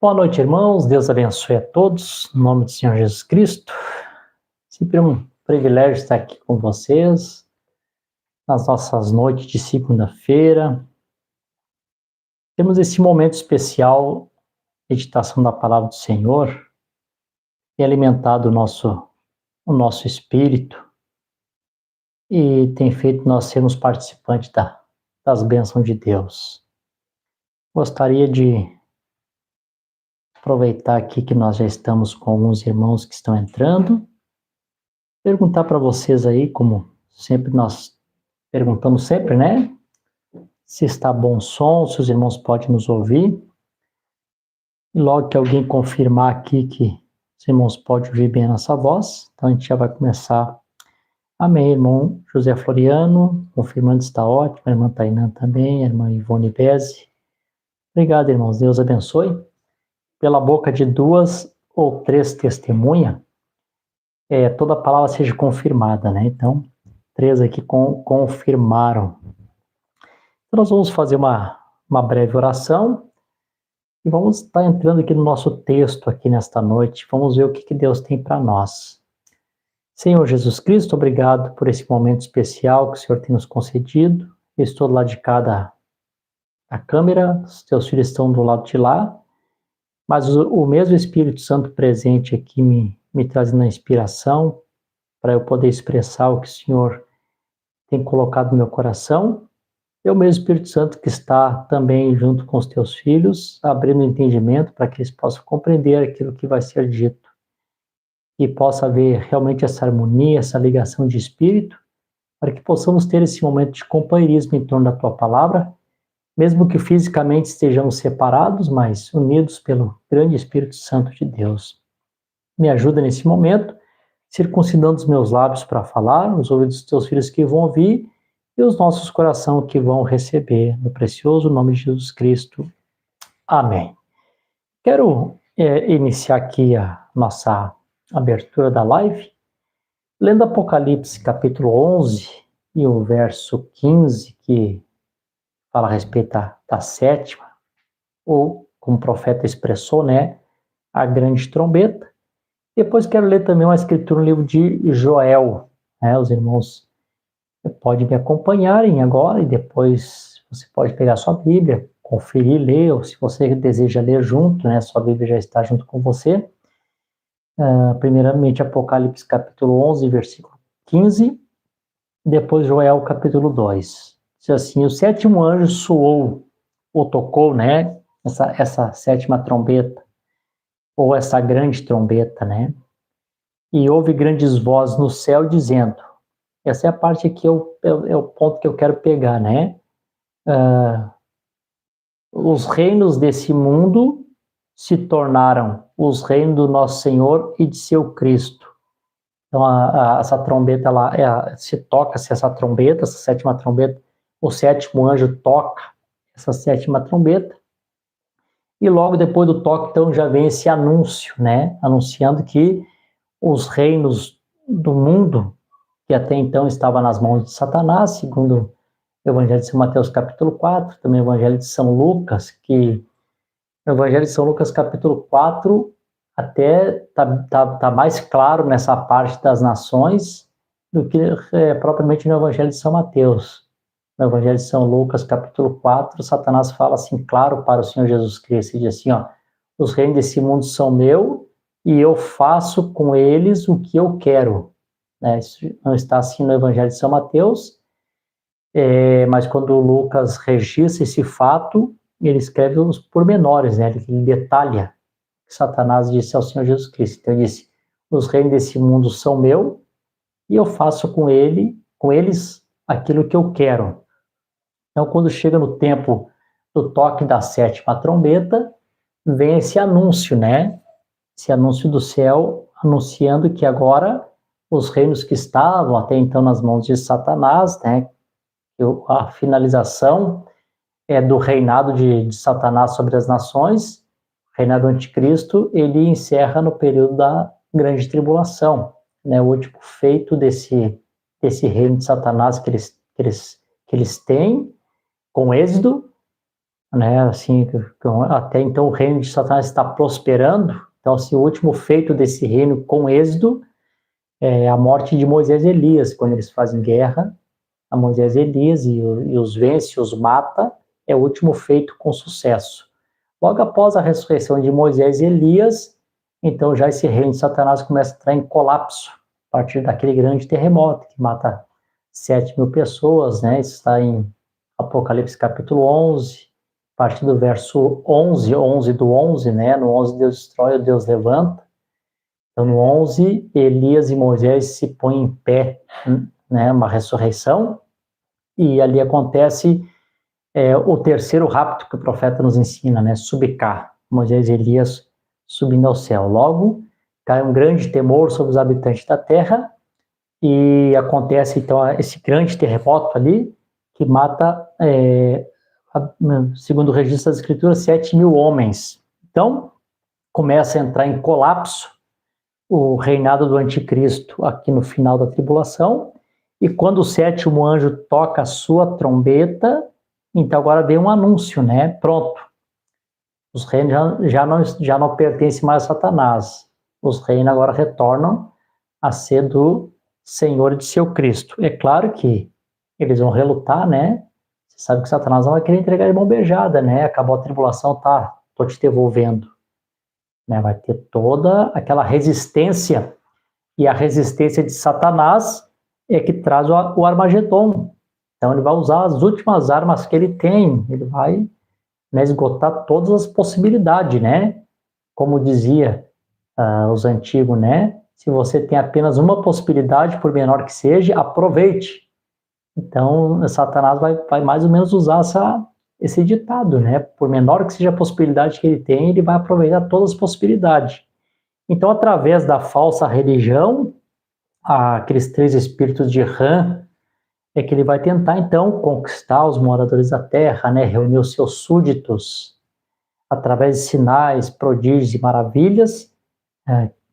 Boa noite, irmãos. Deus abençoe a todos. No nome do Senhor Jesus Cristo. Sempre um privilégio estar aqui com vocês nas nossas noites de segunda-feira. Temos esse momento especial, meditação da palavra do Senhor, e alimentado o nosso espírito e tem feito nós sermos participantes das bênçãos de Deus. Gostaria de aproveitar aqui que nós já estamos com alguns irmãos que estão entrando, perguntar para vocês aí, como sempre nós perguntamos sempre, né? Se está bom som, se os irmãos podem nos ouvir. E logo que alguém confirmar aqui que os irmãos podem ouvir bem a nossa voz, então a gente já vai começar. Amém, irmão José Floriano, confirmando está ótimo, a irmã Tainã também, a irmã Ivone Beze. Obrigado, irmãos, Deus abençoe. Pela boca de 2 ou 3 testemunhas, toda a palavra seja confirmada, né? Então, 3 aqui confirmaram. Então, nós vamos fazer uma breve oração e vamos estar entrando aqui no nosso texto aqui nesta noite. Vamos ver o que Deus tem para nós. Senhor Jesus Cristo, obrigado por esse momento especial que o Senhor tem nos concedido. Eu estou do lado de cá da câmera, os teus filhos estão do lado de lá, mas o mesmo Espírito Santo presente aqui me trazendo a inspiração para eu poder expressar o que o Senhor tem colocado no meu coração. É o mesmo Espírito Santo que está também junto com os teus filhos, abrindo o entendimento para que eles possam compreender aquilo que vai ser dito. E possa haver realmente essa harmonia, essa ligação de espírito, para que possamos ter esse momento de companheirismo em torno da tua palavra, mesmo que fisicamente estejamos separados, mas unidos pelo grande Espírito Santo de Deus. Me ajuda nesse momento, circuncidando os meus lábios para falar, os ouvidos dos teus filhos que vão ouvir e os nossos corações que vão receber, no precioso nome de Jesus Cristo. Amém. Quero iniciar aqui a nossa abertura da live, lendo Apocalipse capítulo 11, e o verso 15, que fala a respeito da sétima, ou, como o profeta expressou, né, a grande trombeta. Depois quero ler também uma escritura no livro de Joel, né, os irmãos podem me acompanharem agora e depois você pode pegar sua Bíblia, conferir, ler, ou se você deseja ler junto, né, sua Bíblia já está junto com você. Primeiramente Apocalipse capítulo 11, versículo 15, depois Joel capítulo 2. Diz assim: o sétimo anjo soou, ou tocou, né, essa sétima trombeta, ou essa grande trombeta, né, e houve grandes vozes no céu dizendo, essa é a parte que é o ponto que eu quero pegar, né, os reinos desse mundo se tornaram os reinos do nosso Senhor e de seu Cristo. Então, essa trombeta, se toca-se essa trombeta, essa sétima trombeta, o sétimo anjo toca essa sétima trombeta, e logo depois do toque, então, já vem esse anúncio, né? Anunciando que os reinos do mundo, que até então estavam nas mãos de Satanás, segundo o Evangelho de São Mateus, capítulo 4, também o Evangelho de São Lucas, que no Evangelho de São Lucas, capítulo 4, até tá mais claro nessa parte das nações do que propriamente no Evangelho de São Mateus. No Evangelho de São Lucas, capítulo 4, Satanás fala assim, claro, para o Senhor Jesus Cristo, e diz assim, ó, os reinos desse mundo são meu e eu faço com eles o que eu quero. Né? Isso não está assim no Evangelho de São Mateus, mas quando Lucas registra esse fato, ele escreve os pormenores, né? Ele detalha que Satanás disse ao Senhor Jesus Cristo. Então ele disse, os reinos desse mundo são meu e eu faço com eles aquilo que eu quero. Então quando chega no tempo do toque da sétima trombeta, vem esse anúncio, né? Esse anúncio do céu, anunciando que agora os reinos que estavam até então nas mãos de Satanás, né? A finalização do reinado de Satanás sobre as nações, o reinado do anticristo, ele encerra no período da grande tribulação, né? O último feito desse reino de Satanás que eles têm com êxodo, né? Assim, até então o reino de Satanás está prosperando, então assim, o último feito desse reino com êxodo é a morte de Moisés e Elias, quando eles fazem guerra a Moisés e Elias e os vence, os mata, é o último feito com sucesso. Logo após a ressurreição de Moisés e Elias, então já esse reino de Satanás começa a entrar em colapso, a partir daquele grande terremoto que mata 7.000 pessoas, né? Isso está em Apocalipse capítulo 11, a partir do verso 11 do 11, né? No 11 Deus destrói, Deus levanta. Então no 11, Elias e Moisés se põem em pé, né? Uma ressurreição, e ali acontece o terceiro rapto que o profeta nos ensina, né? Subcar, Moisés e Elias subindo ao céu. Logo, cai um grande temor sobre os habitantes da terra e acontece, então, esse grande terremoto ali que mata, segundo o registro das escrituras, 7.000 homens. Então, começa a entrar em colapso o reinado do anticristo aqui no final da tribulação, e quando o sétimo anjo toca a sua trombeta, então agora vem um anúncio, né? Pronto. Os reinos já não pertencem mais a Satanás. Os reinos agora retornam a ser do Senhor e de seu Cristo. É claro que eles vão relutar, né? Você sabe que Satanás não vai querer entregar de mão beijada, né? Acabou a tribulação, tá, tô te devolvendo. Né? Vai ter toda aquela resistência, e a resistência de Satanás é que traz o Armagedon. Então ele vai usar as últimas armas que ele tem, ele vai, né, esgotar todas as possibilidades, né? Como dizia os antigos, né? Se você tem apenas uma possibilidade, por menor que seja, aproveite. Então Satanás vai mais ou menos usar esse ditado, né? Por menor que seja a possibilidade que ele tem, ele vai aproveitar todas as possibilidades. Então, através da falsa religião, aqueles 3 espíritos de Ram, é que ele vai tentar, então, conquistar os moradores da terra, né, reunir os seus súditos, através de sinais, prodígios e maravilhas,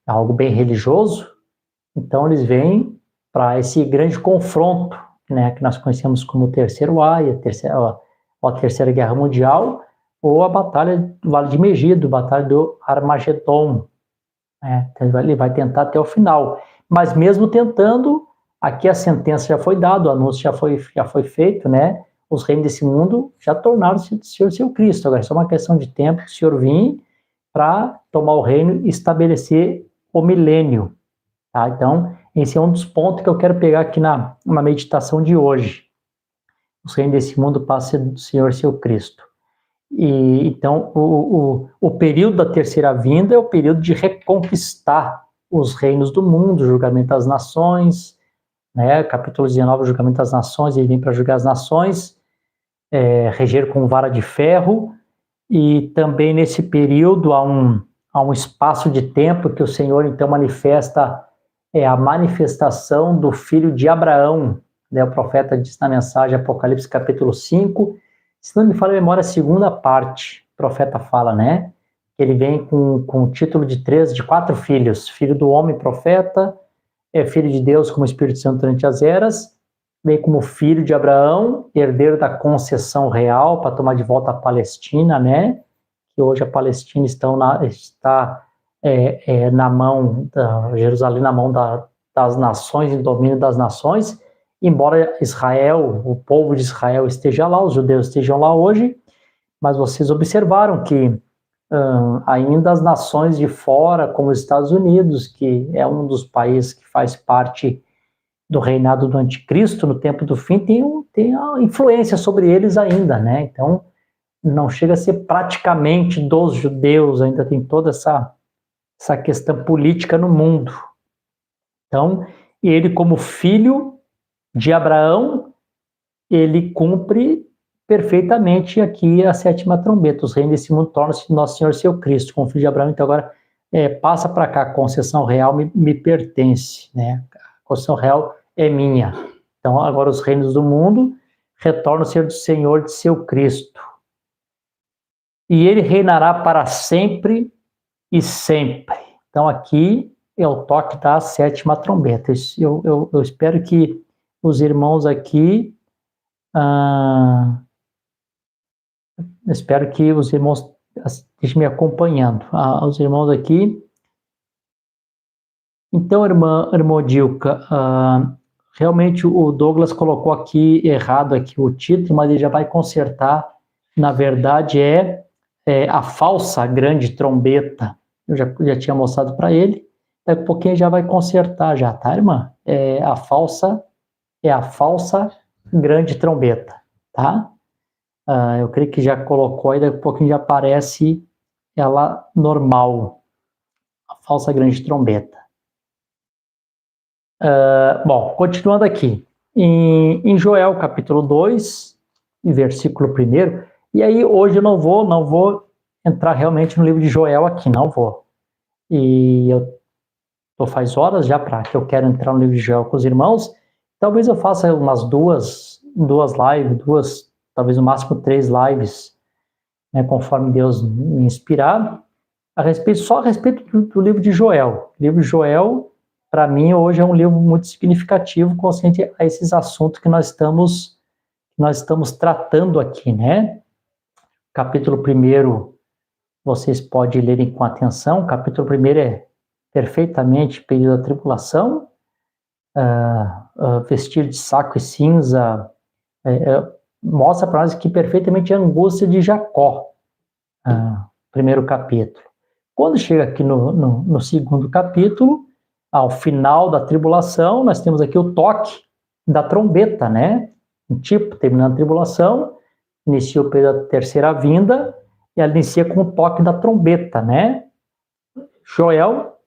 algo bem religioso. Então, eles vêm para esse grande confronto, né, que nós conhecemos como o Terceiro Ai, a Terceira Guerra Mundial, ou a Batalha do Vale de Megido, a Batalha do Armagedon. Então ele vai tentar até o final. Mas mesmo tentando, aqui a sentença já foi dada, o anúncio já foi feito, né? Os reinos desse mundo já tornaram-se o Senhor seu Cristo. Agora é só uma questão de tempo que o Senhor vir para tomar o reino e estabelecer o milênio. Tá? Então, esse é um dos pontos que eu quero pegar aqui na meditação de hoje. Os reinos desse mundo passam a ser do Senhor seu Cristo. E, então, o período da terceira vinda é o período de reconquistar os reinos do mundo, o julgamento das nações, né? Capítulo 19, o julgamento das nações, ele vem para julgar as nações, reger com vara de ferro, e também nesse período há um espaço de tempo que o Senhor então manifesta, a manifestação do filho de Abraão, né? O profeta diz na mensagem Apocalipse capítulo 5, se não me falha a memória, a segunda parte, o profeta fala, né? Ele vem com o título de 4 filhos, filho do homem profeta, filho de Deus como Espírito Santo durante as eras, vem como filho de Abraão, herdeiro da concessão real para tomar de volta a Palestina, né? Que hoje a Palestina está na mão Jerusalém, na mão das nações, em domínio das nações. Embora Israel, o povo de Israel esteja lá, os judeus estejam lá hoje, mas vocês observaram que ainda as nações de fora, como os Estados Unidos, que é um dos países que faz parte do reinado do anticristo no tempo do fim, tem a influência sobre eles ainda, né? Então, não chega a ser praticamente dos judeus, ainda tem toda essa questão política no mundo. Então, ele como filho de Abraão, ele cumpre perfeitamente aqui a sétima trombeta. Os reinos desse mundo tornam-se nosso Senhor seu Cristo, como filho de Abraão. Então agora passa para cá, a concessão real me pertence, né? A concessão real é minha. Então agora os reinos do mundo retornam a ser do Senhor de seu Cristo. E ele reinará para sempre e sempre. Então aqui é o toque da sétima trombeta. Eu espero que os irmãos aqui, espero que os irmãos estejam me acompanhando. Os irmãos aqui. Então, irmã Odilka, realmente o Douglas colocou aqui errado aqui o título, mas ele já vai consertar. Na verdade, a falsa grande trombeta. Eu já tinha mostrado para ele. Daqui a pouquinho já vai consertar já, tá, irmã? É a falsa grande trombeta, tá? Eu creio que já colocou aí, daqui a pouquinho já aparece ela normal, a falsa grande trombeta. Bom, continuando aqui, em Joel capítulo 2, versículo 1, e aí hoje eu não vou entrar realmente no livro de Joel aqui, não vou. E faz horas já para que eu quero entrar no livro de Joel com os irmãos. Talvez eu faça umas duas lives, talvez no máximo 3 lives, né, conforme Deus me inspirar, só a respeito do livro de Joel. O livro de Joel, para mim, hoje é um livro muito significativo, consciente a esses assuntos que nós estamos tratando aqui, né? Capítulo 1, vocês podem lerem com atenção. O capítulo 1 é perfeitamente período da tribulação, vestir de saco e cinza, mostra para nós que perfeitamente a angústia de Jacó, primeiro capítulo. Quando chega aqui no segundo capítulo, ao final da tribulação, nós temos aqui o toque da trombeta, né? Terminando a tribulação, inicia o período da terceira vinda, e ela inicia com o toque da trombeta, né? Joel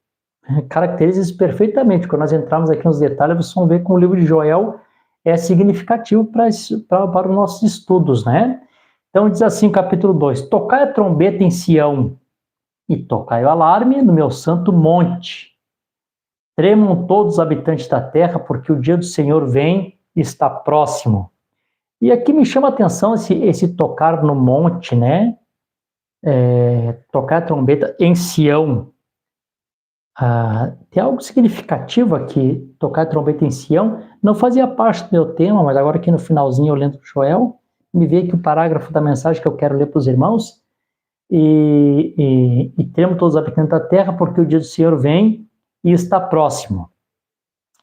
caracteriza isso perfeitamente. Quando nós entrarmos aqui nos detalhes, vocês vão ver como o livro de Joel é significativo para os nossos estudos, né? Então diz assim, capítulo 2, tocai a trombeta em Sião, e tocai o alarme no meu santo monte. Tremam todos os habitantes da terra, porque o dia do Senhor vem e está próximo. E aqui me chama a atenção esse tocar no monte, né? Tocar a trombeta em Sião. tem algo significativo aqui, tocar trombeta em Sião. Não fazia parte do meu tema, mas agora aqui no finalzinho, eu lendo Joel, me veio aqui o parágrafo da mensagem que eu quero ler para os irmãos. E tremam todos os habitantes da terra, porque o dia do Senhor vem e está próximo.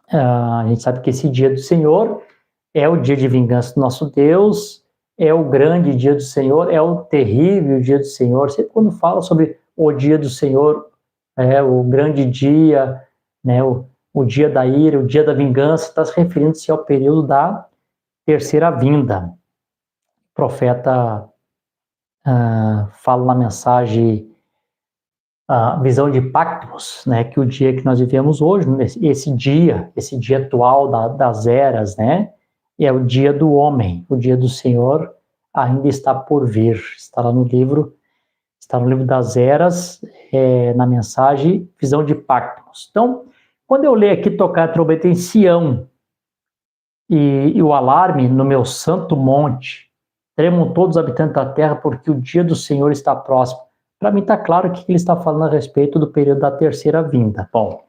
A gente sabe que esse dia do Senhor é o dia de vingança do nosso Deus, é o grande dia do Senhor, é o terrível dia do Senhor. Sempre quando fala sobre o dia do Senhor, o grande dia, né, o dia da ira, o dia da vingança, está se referindo-se ao período da terceira vinda. O profeta fala na mensagem a visão de Patmos, né, que o dia que nós vivemos hoje, esse dia atual das eras, né, é o dia do homem, o dia do Senhor ainda está por vir. Está no livro das eras, na mensagem visão de Patmos. Então, quando eu leio aqui tocar a trombeta em Sião e o alarme no meu santo monte, tremam todos os habitantes da terra, porque o dia do Senhor está próximo. Para mim está claro que ele está falando a respeito do período da terceira vinda. Bom,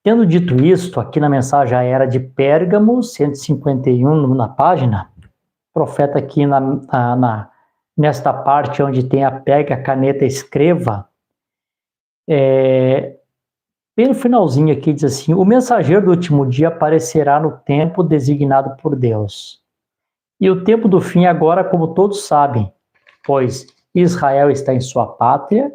tendo dito isto, aqui na mensagem a era de Pérgamo, 151 na página, o profeta aqui nesta parte onde tem a pega, a caneta, escreva, bem no finalzinho aqui diz assim: o mensageiro do último dia aparecerá no tempo designado por Deus. E o tempo do fim agora, como todos sabem, pois Israel está em sua pátria,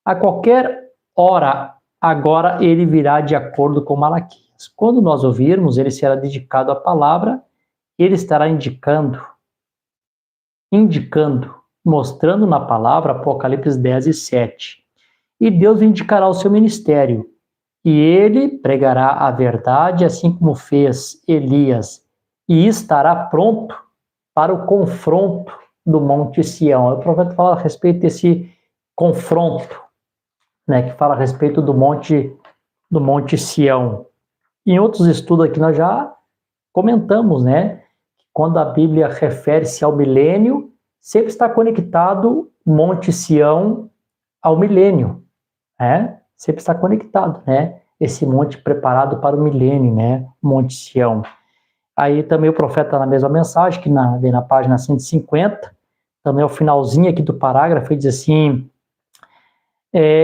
a qualquer hora agora ele virá de acordo com Malaquias. Quando nós ouvirmos, ele será dedicado à palavra, ele estará indicando, mostrando na palavra Apocalipse 10 e 7. E Deus indicará o seu ministério, e ele pregará a verdade, assim como fez Elias, e estará pronto para o confronto do Monte Sião. O profeta fala a respeito desse confronto, né, que fala a respeito do Monte Sião. Em outros estudos aqui nós já comentamos, né, que quando a Bíblia refere-se ao milênio, sempre está conectado Monte Sião ao milênio, né? Sempre está conectado, né? Esse monte preparado para o milênio, né? Monte Sião. Aí também o profeta na mesma mensagem, que vem na página 150, também ao finalzinho aqui do parágrafo, ele diz assim: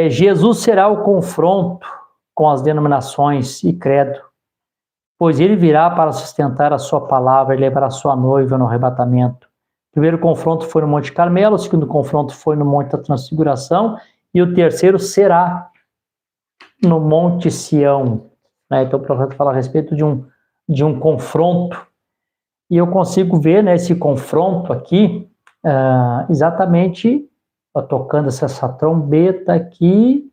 Jesus será o confronto com as denominações e credo, pois ele virá para sustentar a sua palavra e levar a sua noiva no arrebatamento. O primeiro confronto foi no Monte Carmelo, o segundo confronto foi no Monte da Transfiguração, e o terceiro será no Monte Sião. Então o profeta fala a respeito de um confronto, e eu consigo ver, né, esse confronto aqui, exatamente tocando essa trombeta aqui,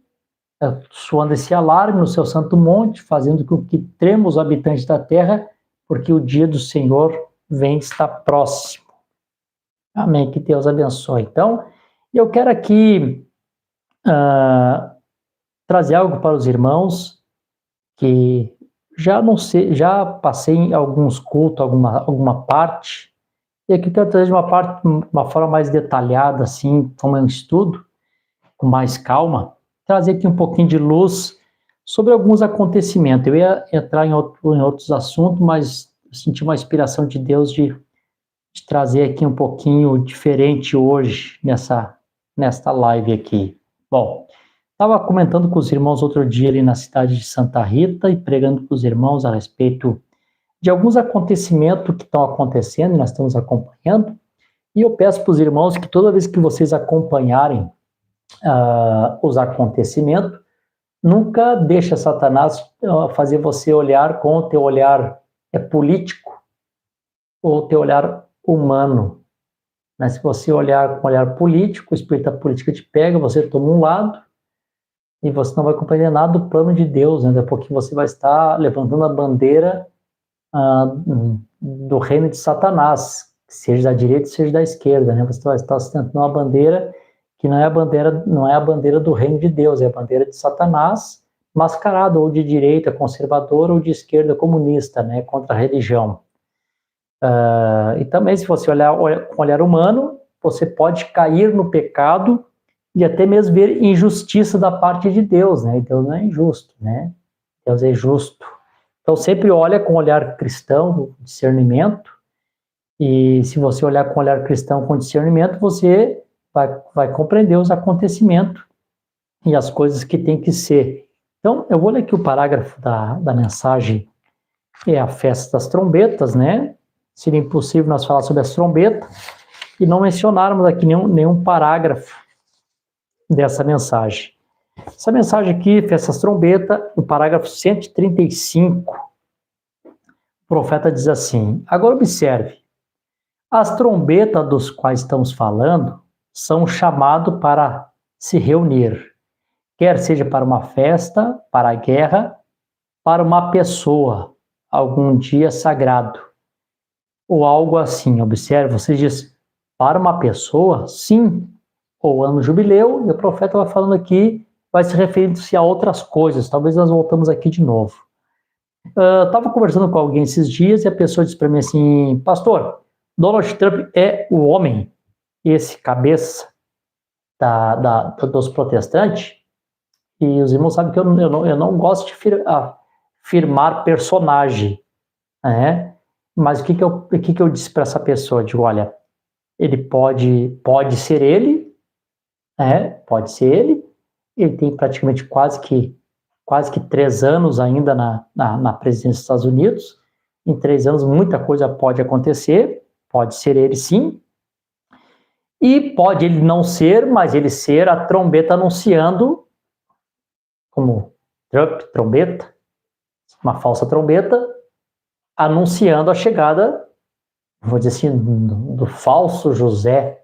soando esse alarme no seu santo monte, fazendo com que tremam os habitantes da terra, porque o dia do Senhor vem, está próximo. Amém, que Deus abençoe. Então, eu quero aqui trazer algo para os irmãos que já passei em alguns cultos, alguma parte, e aqui quero trazer uma forma mais detalhada, assim, como é um estudo, com mais calma, trazer aqui um pouquinho de luz sobre alguns acontecimentos. Eu ia entrar em outros assuntos, mas eu senti uma inspiração de Deus de trazer aqui um pouquinho diferente hoje, nesta live aqui. Bom, estava comentando com os irmãos outro dia ali na cidade de Santa Rita e pregando com os irmãos a respeito de alguns acontecimentos que estão acontecendo e nós estamos acompanhando, e eu peço para os irmãos que toda vez que vocês acompanharem os acontecimentos, nunca deixa Satanás fazer você olhar com o teu olhar político ou o teu olhar humano. Né? Se você olhar com um olhar político, o espírito da política te pega, você toma um lado e você não vai compreender nada do plano de Deus, né? Porque você vai estar levantando a bandeira do reino de Satanás, seja da direita, seja da esquerda, né? Você vai estar sustentando uma bandeira que não é a bandeira do reino de Deus, é a bandeira de Satanás, mascarado ou de direita conservadora ou de esquerda comunista, né? Contra a religião. E também, se você olhar com olhar humano, você pode cair no pecado e até mesmo ver injustiça da parte de Deus, né? Deus não é injusto, né? Deus é justo. Então sempre olha com olhar cristão, discernimento, e se você olhar com olhar cristão com discernimento, você vai compreender os acontecimentos e as coisas que tem que ser. Então, eu vou ler aqui o parágrafo da mensagem, é a festa das trombetas, né? Seria impossível nós falar sobre as trombetas e não mencionarmos aqui nenhum parágrafo dessa mensagem. Essa mensagem aqui, festa das trombetas, no parágrafo 135, o profeta diz assim: agora observe, as trombetas dos quais estamos falando são chamados para se reunir, quer seja para uma festa, para a guerra, para uma pessoa, algum dia sagrado, ou algo assim. Observe, você diz, para uma pessoa, sim, ou ano jubileu, e o profeta vai falando aqui, vai se referindo-se a outras coisas, talvez nós voltamos aqui de novo. Estava conversando com alguém esses dias e a pessoa disse para mim assim, pastor, Donald Trump é o homem, esse cabeça dos protestantes, e os irmãos sabem que eu não gosto de firmar personagem, né? Mas o que eu disse para essa pessoa? Eu digo, olha, ele pode ser ele, né? Pode ser ele tem praticamente quase que 3 anos ainda na presidência dos Estados Unidos, em 3 anos muita coisa pode acontecer, pode ser ele sim, e pode ele não ser, mas ele ser a trombeta anunciando, como Trump, trombeta, uma falsa trombeta, anunciando a chegada, vou dizer assim, do falso José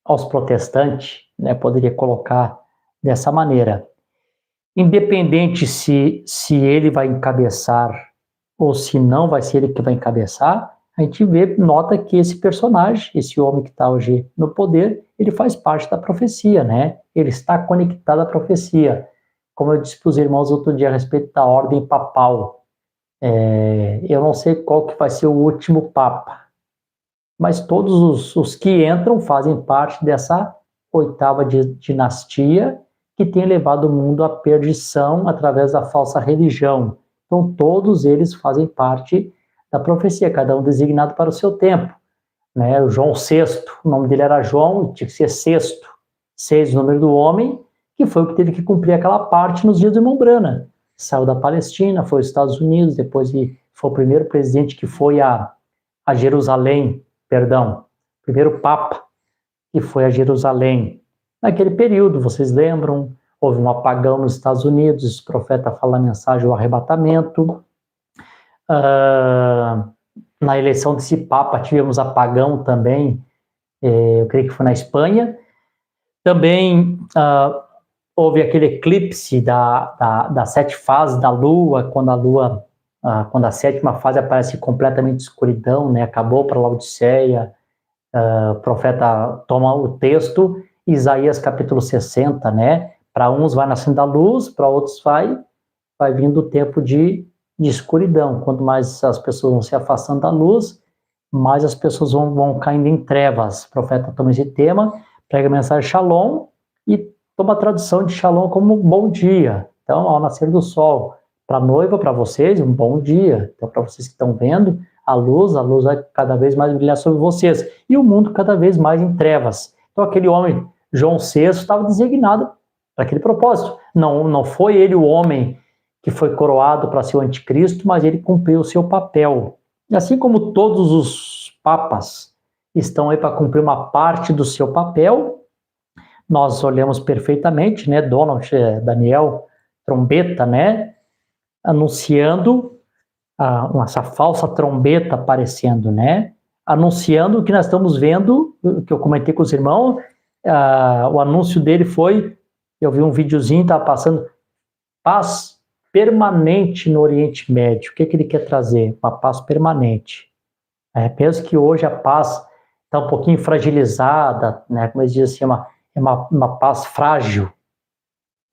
aos protestantes, né? Poderia colocar dessa maneira. Independente se ele vai encabeçar ou se não vai ser ele que vai encabeçar, a gente nota que esse personagem, esse homem que está hoje no poder, ele faz parte da profecia, né? Ele está conectado à profecia. Como eu disse para os irmãos outro dia a respeito da ordem papal, eu não sei qual que vai ser o último papa, mas todos os que entram fazem parte dessa 8ª dinastia que tem levado o mundo à perdição através da falsa religião. Então todos eles fazem parte da profecia, cada um designado para o seu tempo, né? O João VI, o nome dele era João, tinha que ser sexto, 6 o número do homem, que foi o que teve que cumprir aquela parte nos dias do irmão Branham. Saiu da Palestina, foi aos Estados Unidos, depois foi o primeiro presidente que foi a Jerusalém, primeiro Papa que foi a Jerusalém. Naquele período, vocês lembram, houve um apagão nos Estados Unidos, o profeta fala a mensagem do arrebatamento. Na eleição desse Papa tivemos apagão também, eu creio que foi na Espanha. Também houve aquele eclipse das 7 fases da Lua, quando a 7ª fase aparece completamente escuridão, né? Acabou para Laodiceia. O profeta toma o texto, Isaías capítulo 60, né? Para uns vai nascendo a luz, para outros vai vindo o tempo de escuridão. Quanto mais as pessoas vão se afastando da luz, mais as pessoas vão caindo em trevas. O profeta toma esse tema, prega a mensagem Shalom e toma a tradução de Shalom como bom dia. Então, ao nascer do sol, para a noiva, para vocês, um bom dia. Então, para vocês que estão vendo, a luz vai cada vez mais brilhar sobre vocês. E o mundo cada vez mais em trevas. Então, aquele homem, João VI, estava designado para aquele propósito. Não foi ele o homem que foi coroado para ser o anticristo, mas ele cumpriu o seu papel. E assim como todos os papas estão aí para cumprir uma parte do seu papel, nós olhamos perfeitamente, né, Daniel, trombeta, né, anunciando essa falsa trombeta aparecendo, né, anunciando o que nós estamos vendo, que eu comentei com os irmãos, o anúncio dele foi, eu vi um videozinho, estava passando, paz permanente no Oriente Médio. O que ele quer trazer? Uma paz permanente. Penso que hoje a paz está um pouquinho fragilizada, né? Como eles dizem assim, é uma paz frágil.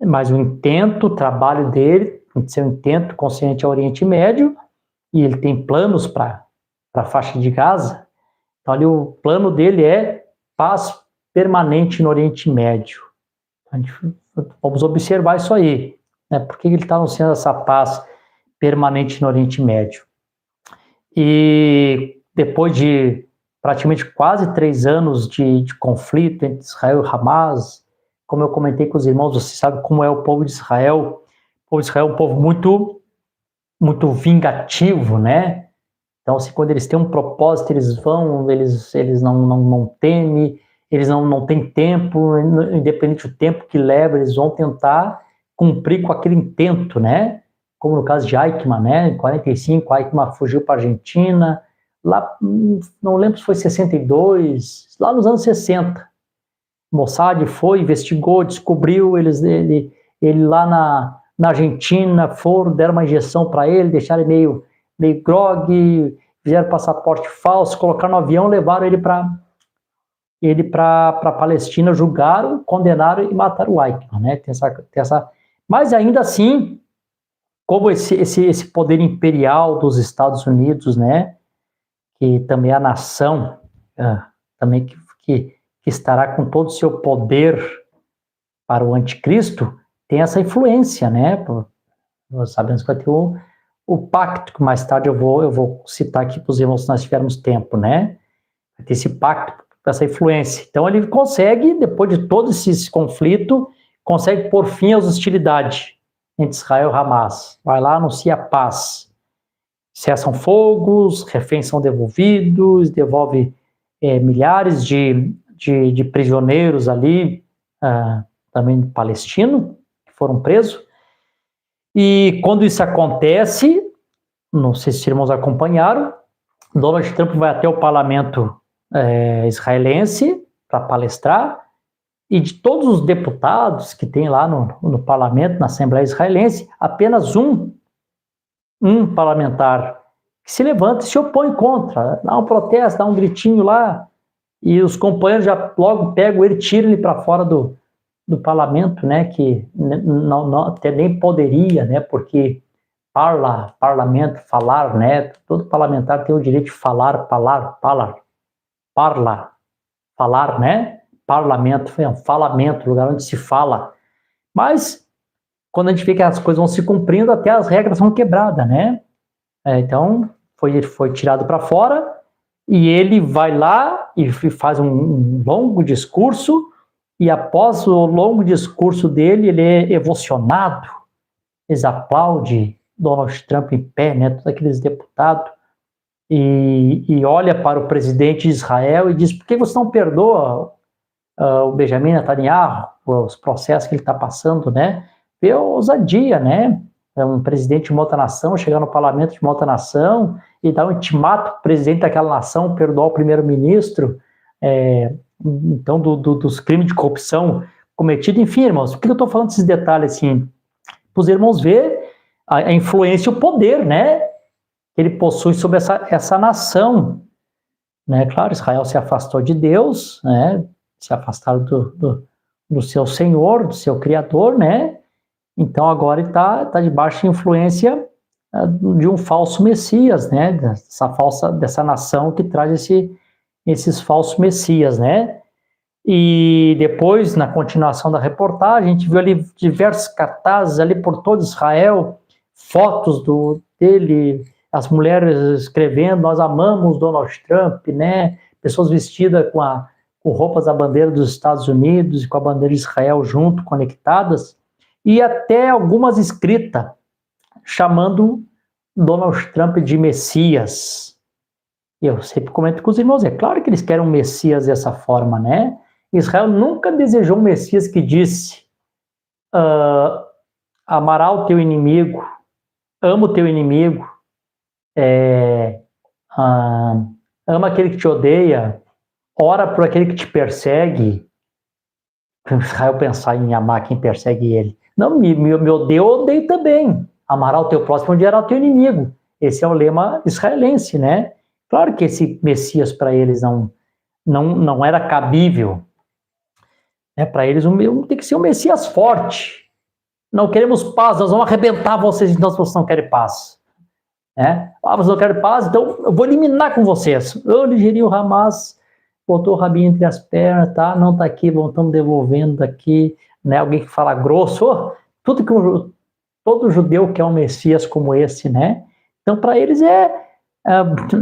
Mas o intento, o trabalho dele, seu intento consciente ao Oriente Médio, e ele tem planos para a faixa de Gaza. Então ali o plano dele é paz permanente no Oriente Médio. Vamos observar isso aí, né? Por que ele está anunciando essa paz permanente no Oriente Médio? E depois de praticamente quase 3 anos de conflito entre Israel e Hamas, como eu comentei com os irmãos, você sabe como é o povo de Israel. O povo de Israel é um povo muito vingativo, né? Então, assim, quando eles têm um propósito, eles não temem, eles não têm tempo, independente do tempo que leva, eles vão tentar cumprir com aquele intento, né? Como no caso de Eichmann, né? Em 45, Eichmann fugiu para a Argentina, lá, não lembro se foi 62, lá nos anos 60. Mossad foi, investigou, descobriu, ele lá na Argentina deram uma injeção para ele, deixaram ele meio grogue, fizeram passaporte falso, colocaram no avião, levaram ele para Palestina, julgaram, condenaram e mataram o Eichmann, né? Tem essa. Mas ainda assim, como esse poder imperial dos Estados Unidos, né? Que também é a nação, também que estará com todo o seu poder para o anticristo, tem essa influência, né? Nós sabemos que vai ter o pacto, que mais tarde eu vou citar aqui para os irmãos se nós tivermos tempo, né? Vai ter esse pacto, essa influência. Então ele consegue, depois de todo esse conflito, consegue pôr fim às hostilidades entre Israel e Hamas. Vai lá, anuncia a paz. Cessam fogos, reféns são devolvidos, devolve milhares de prisioneiros ali, também palestinos, que foram presos. E quando isso acontece, não sei se os irmãos acompanharam, Donald Trump vai até o parlamento israelense para palestrar, e de todos os deputados que tem lá no parlamento, na Assembleia Israelense, apenas um parlamentar que se levanta e se opõe contra, dá um protesto, dá um gritinho lá, e os companheiros já logo pegam ele, tiram ele para fora do parlamento, né, que não até nem poderia, né, porque parlamento, falar, né, todo parlamentar tem o direito de falar, né, parlamento, é um falamento, lugar onde se fala, mas quando a gente vê que as coisas vão se cumprindo, até as regras são quebradas, né, então foi tirado para fora, e ele vai lá e faz um longo discurso, e após o longo discurso dele, ele é emocionado, eles aplaudem Donald Trump em pé, né, todos aqueles deputados, e olha para o presidente de Israel e diz: por que você não perdoa o Benjamin Netanyahu, os processos que ele está passando, né? Vê a ousadia, né? É um presidente de uma outra nação chegar no parlamento de uma outra nação e dar um ultimato para o presidente daquela nação perdoar o primeiro-ministro, então dos crimes de corrupção cometidos. Enfim, irmãos, por que eu estou falando desses detalhes assim? Para os irmãos ver a influência e o poder, né, que ele possui sobre essa nação, né? Claro, Israel se afastou de Deus, né? Se afastaram do seu Senhor, do seu Criador, né? Então agora ele está debaixo de influência de um falso Messias, né? Dessa nação que traz esses falsos Messias, né? E depois, na continuação da reportagem, a gente viu ali diversos cartazes ali por todo Israel, fotos dele, as mulheres escrevendo: nós amamos Donald Trump, né? Pessoas vestidas com roupas da bandeira dos Estados Unidos e com a bandeira de Israel junto, conectadas, e até algumas escritas chamando Donald Trump de Messias. E eu sempre comento com os irmãos, é claro que eles querem um Messias dessa forma, né? Israel nunca desejou um Messias que disse: amará o teu inimigo, ama o teu inimigo, ama aquele que te odeia, ora por aquele que te persegue. Israel pensar em amar quem persegue ele. Não, me odeia, eu odeio também. Amará o teu próximo, odiará o teu inimigo. Esse é o lema israelense, né? Claro que esse Messias para eles não era cabível. Para eles tem que ser um Messias forte. Não queremos paz, nós vamos arrebentar vocês, então, se vocês não querem paz. Vocês não querem paz, então eu vou eliminar com vocês. Eu ligeri o Hamas, botou o rabinho entre as pernas, tá? Não está aqui, estamos devolvendo daqui. né? Alguém que fala grosso, tudo que todo judeu quer um Messias como esse, né? Então, para eles é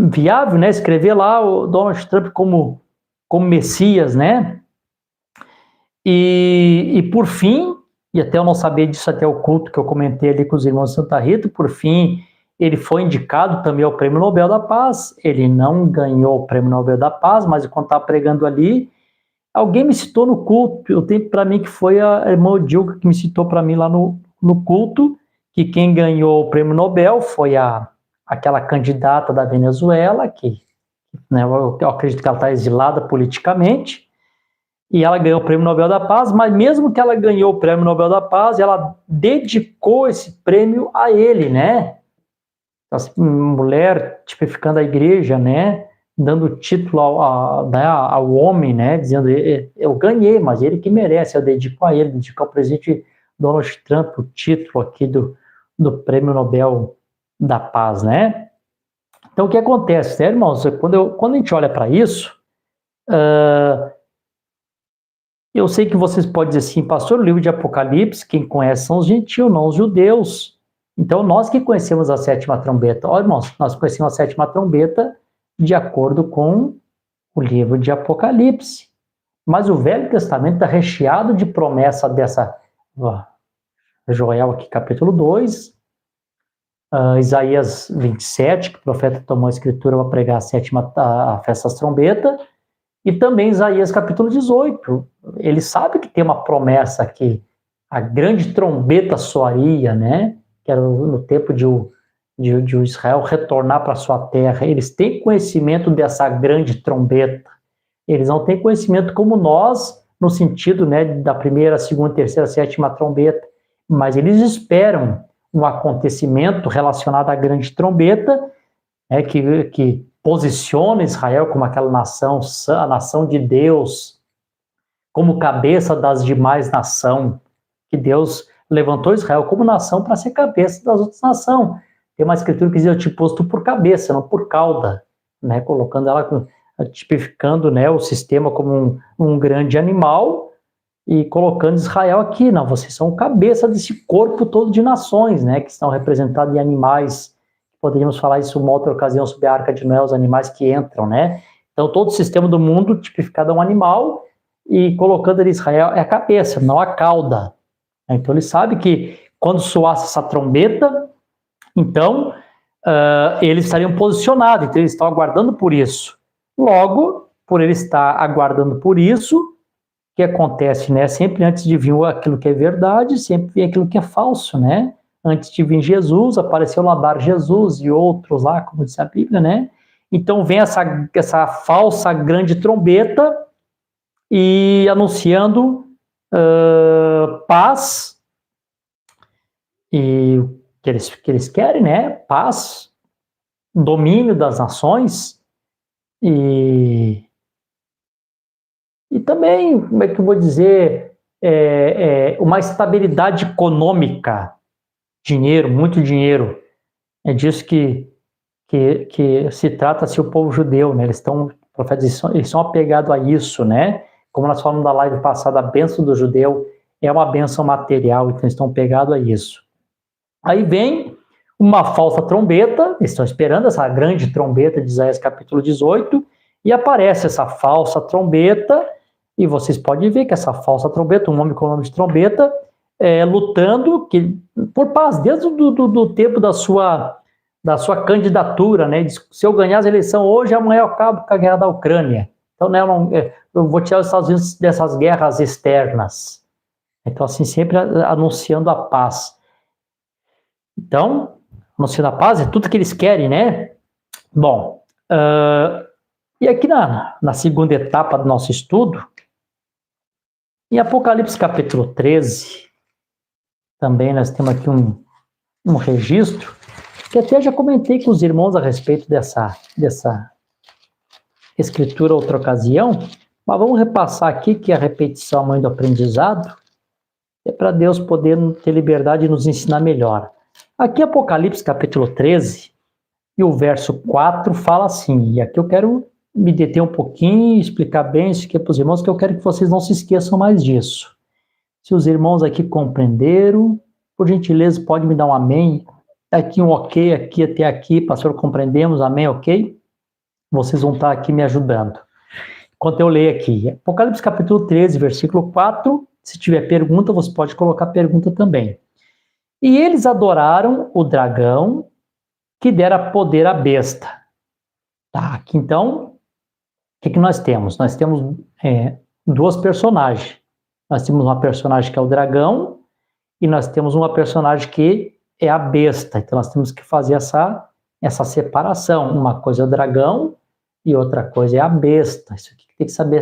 viável, né? Escrever lá o Donald Trump como Messias, né? E por fim, e até eu não sabia disso até o culto que eu comentei ali com os irmãos de Santa Rita, por fim, ele foi indicado também ao Prêmio Nobel da Paz. Ele não ganhou o Prêmio Nobel da Paz, mas quando estava pregando ali, alguém me citou no culto. Eu tenho para mim que foi a irmã Odilka que me citou para mim lá no culto, que quem ganhou o Prêmio Nobel foi aquela candidata da Venezuela, que, né, eu acredito que ela está exilada politicamente, e ela ganhou o Prêmio Nobel da Paz, mas mesmo que ela ganhou o Prêmio Nobel da Paz, ela dedicou esse prêmio a ele, né? Então, assim, mulher tipificando a igreja, né? Dando título ao homem, né? Dizendo, eu ganhei, mas ele que merece, eu dedico a ele, dedico ao presidente Donald Trump o título aqui do Prêmio Nobel da Paz, né? Então, o que acontece, né, irmãos? Quando a gente olha para isso, eu sei que vocês podem dizer assim, pastor, o livro de Apocalipse, quem conhece são os gentios, não os judeus. Então, nós que conhecemos a sétima trombeta, olha, irmãos, nós conhecemos a sétima trombeta de acordo com o livro de Apocalipse. Mas o Velho Testamento está recheado de promessa dessa, Joel aqui, capítulo 2, Isaías 27, que o profeta tomou a escritura para pregar a festa das trombetas, e também Isaías capítulo 18. Ele sabe que tem uma promessa aqui, a grande trombeta soaria, né? Que era no tempo de Israel retornar para sua terra. Eles têm conhecimento dessa grande trombeta. Eles não têm conhecimento como nós, no sentido, né, da primeira, segunda, terceira, sétima trombeta, mas eles esperam um acontecimento relacionado à grande trombeta, né, que posiciona Israel como aquela nação, a nação de Deus, como cabeça das demais nações, que Deus levantou Israel como nação para ser cabeça das outras nações. Tem uma escritura que diz, eu te posto por cabeça, não por cauda, né, colocando ela, tipificando, né, o sistema como um grande animal e colocando Israel aqui, não, vocês são cabeça desse corpo todo de nações, né, que estão representados em animais. Poderíamos falar isso uma outra ocasião sobre a Arca de Noé, os animais que entram, né? Então, todo o sistema do mundo tipificado é um animal e colocando ali Israel é a cabeça, não a cauda. Então, ele sabe que quando soasse essa trombeta, então, eles estariam posicionados, então eles estão aguardando por isso. Logo, por ele estar aguardando por isso, o que acontece, né? Sempre antes de vir aquilo que é verdade, sempre vem aquilo que é falso, né? Antes de vir Jesus, apareceu lá Bar Jesus e outros lá, como diz a Bíblia, né? Então vem essa falsa grande trombeta e anunciando paz, e que eles querem, né? Paz, domínio das nações e também, como é que eu vou dizer, uma estabilidade econômica, dinheiro, muito dinheiro. É disso que se trata-se o povo judeu, né? Profetas, eles são apegados a isso, né? Como nós falamos da live passada, a bênção do judeu é uma bênção material, então eles estão apegados a isso. Aí vem uma falsa trombeta, eles estão esperando essa grande trombeta de Isaías capítulo 18, e aparece essa falsa trombeta, e vocês podem ver que essa falsa trombeta, um homem com o nome de trombeta, lutando por paz, desde do tempo da sua candidatura, né? Se eu ganhar as eleições hoje, amanhã eu acabo com a guerra da Ucrânia. Então, né, eu vou tirar os Estados Unidos dessas guerras externas. Então, assim, sempre anunciando a paz. Então, anunciando a paz é tudo que eles querem, né? Bom, e aqui na segunda etapa do nosso estudo, em Apocalipse capítulo 13, também nós temos aqui um registro, que até já comentei com os irmãos a respeito dessa escritura outra ocasião, mas vamos repassar aqui que a repetição é a mãe do aprendizado, é para Deus poder ter liberdade de nos ensinar melhor. Aqui Apocalipse capítulo 13 e o verso 4 fala assim, e aqui eu quero me deter um pouquinho e explicar bem isso aqui para os irmãos, que eu quero que vocês não se esqueçam mais disso. Se os irmãos aqui compreenderam, por gentileza, pode me dar um amém. Aqui um ok, aqui até aqui, pastor, compreendemos, amém, ok? Vocês vão estar aqui me ajudando. Enquanto eu leio aqui, Apocalipse capítulo 13, versículo 4, se tiver pergunta, você pode colocar pergunta também. E eles adoraram o dragão que dera poder à besta. Tá, aqui então, o que nós temos? Nós temos duas personagens. Nós temos uma personagem que é o dragão e nós temos uma personagem que é a besta. Então nós temos que fazer essa separação. Uma coisa é o dragão e outra coisa é a besta. Isso aqui tem que saber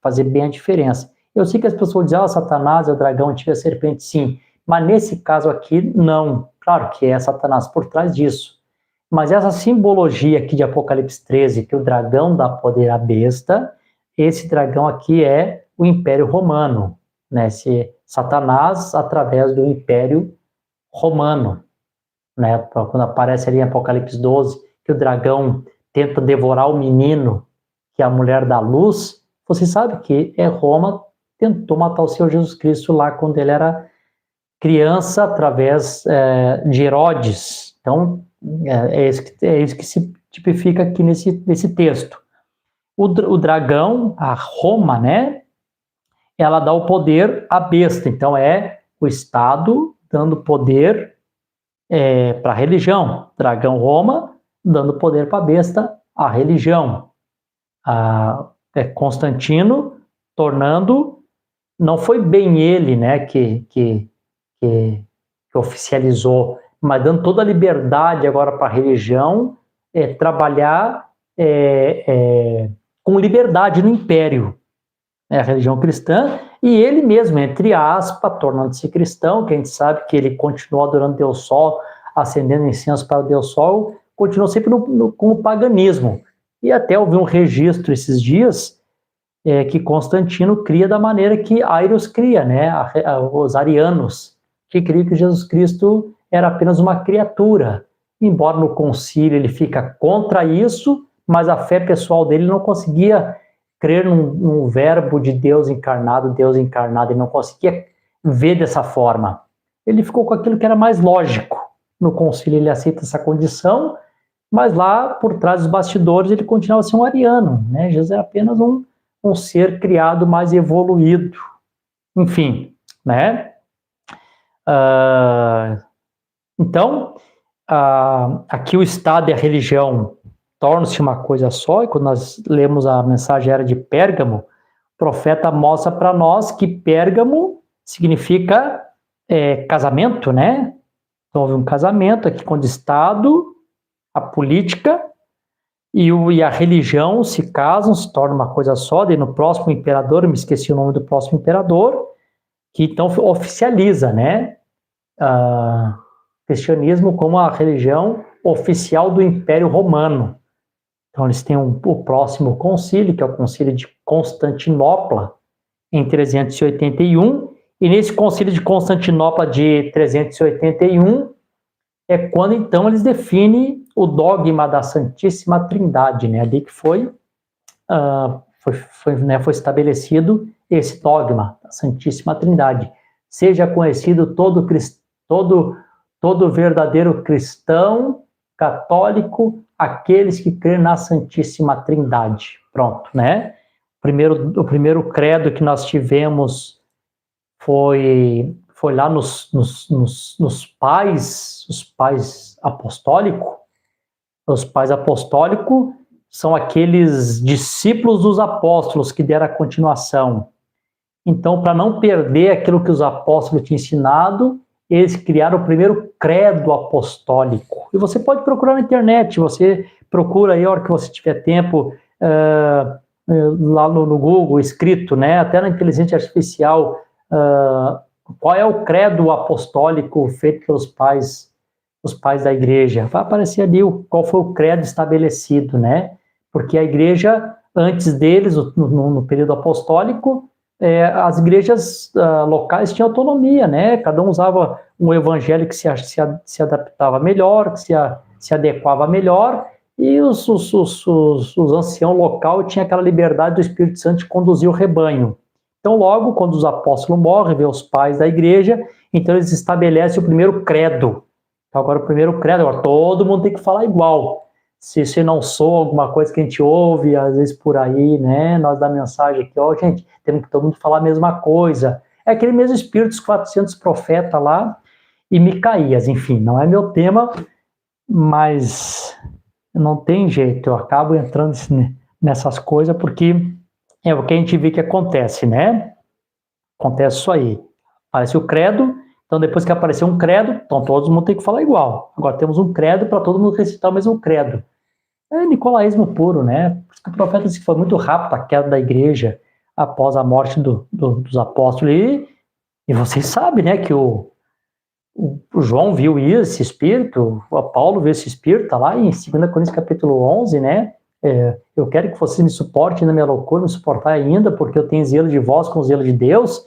fazer bem a diferença. Eu sei que as pessoas dizem, Satanás é o dragão, antiga a serpente, sim. Mas nesse caso aqui, não. Claro que é Satanás por trás disso. Mas essa simbologia aqui de Apocalipse 13, que o dragão dá poder à besta, esse dragão aqui é o Império Romano, né? Esse Satanás através do Império Romano, né? Quando aparece ali em Apocalipse 12, que o dragão tenta devorar o menino, que é a mulher da luz, você sabe que Roma tentou matar o Senhor Jesus Cristo lá quando ele era criança, através de Herodes. Então, é isso que se tipifica aqui nesse texto. O dragão, a Roma, né? Ela dá o poder à besta. Então, é o Estado dando poder para a religião. Dragão Roma dando poder para a besta, a religião. Constantino tornando... Não foi bem ele, né, que oficializou, mas dando toda a liberdade agora para a religião trabalhar com liberdade no império, a religião cristã, e ele mesmo, entre aspas, tornando-se cristão, que a gente sabe que ele continuou adorando Deus Sol, acendendo incenso para o Deus Sol, continuou sempre com o paganismo. E até houve um registro esses dias que Constantino cria da maneira que Arius cria, né? Os arianos, que criam que Jesus Cristo era apenas uma criatura. Embora no concílio ele fica contra isso, mas a fé pessoal dele não conseguia crer num verbo de Deus encarnado, ele não conseguia ver dessa forma. Ele ficou com aquilo que era mais lógico. No concílio ele aceita essa condição, mas lá, por trás dos bastidores, ele continuava a ser um ariano, né? Jesus era apenas um ser criado mais evoluído. Enfim, né? Então, aqui o Estado e a religião tornam-se uma coisa só, e quando nós lemos a mensagem era de Pérgamo, o profeta mostra para nós que Pérgamo significa casamento, né? Então houve um casamento aqui quando o Estado, a política e a religião se casam, se torna uma coisa só, e no próximo imperador, eu me esqueci o nome do próximo imperador, que então oficializa, né, o cristianismo como a religião oficial do Império Romano. Então eles têm o próximo concílio, que é o concílio de Constantinopla, em 381, e nesse concílio de Constantinopla de 381, é quando então eles definem o dogma da Santíssima Trindade, né? Ali que foi estabelecido esse dogma da Santíssima Trindade. Seja conhecido todo verdadeiro cristão, católico, aqueles que creem na Santíssima Trindade. Pronto, né? O primeiro credo que nós tivemos foi lá nos pais, os pais apostólicos. Os pais apostólicos são aqueles discípulos dos apóstolos que deram a continuação. Então, para não perder aquilo que os apóstolos tinham ensinado, eles criaram o primeiro credo apostólico. E você pode procurar na internet, você procura aí a hora que você tiver tempo, lá no Google, escrito, né, até na inteligência artificial, qual é o credo apostólico feito pelos pais, os pais da igreja. Vai aparecer ali qual foi o credo estabelecido, né? Porque a igreja, antes deles, no período apostólico, as igrejas locais tinham autonomia, né? Cada um usava um evangelho que se adaptava melhor, que se adequava melhor, e os anciãos local tinham aquela liberdade do Espírito Santo de conduzir o rebanho. Então, logo, quando os apóstolos morrem, vê os pais da igreja, então eles estabelecem o primeiro credo. Então, agora o primeiro credo, agora todo mundo tem que falar igual. Se você não soa alguma coisa que a gente ouve, às vezes por aí, né, nós dá mensagem aqui, ó, gente, temos que todo mundo falar a mesma coisa. É aquele mesmo espírito dos 400 profetas lá e Micaías, enfim, não é meu tema, mas não tem jeito, eu acabo entrando nessas coisas porque é o que a gente vê que acontece, né? Acontece isso aí. Aparece o credo, então depois que apareceu um credo, então todo mundo tem que falar igual. Agora temos um credo para todo mundo recitar o mesmo credo. É nicolaísmo puro, né? Por isso que o profeta disse que foi muito rápido a queda da igreja após a morte dos apóstolos. E vocês sabem, né, que o João viu esse espírito, o Paulo viu esse espírito, tá lá em 2 Coríntios capítulo 11, né? Eu quero que vocês me suportem na minha loucura, me suportar ainda, porque eu tenho zelo de vós com o zelo de Deus.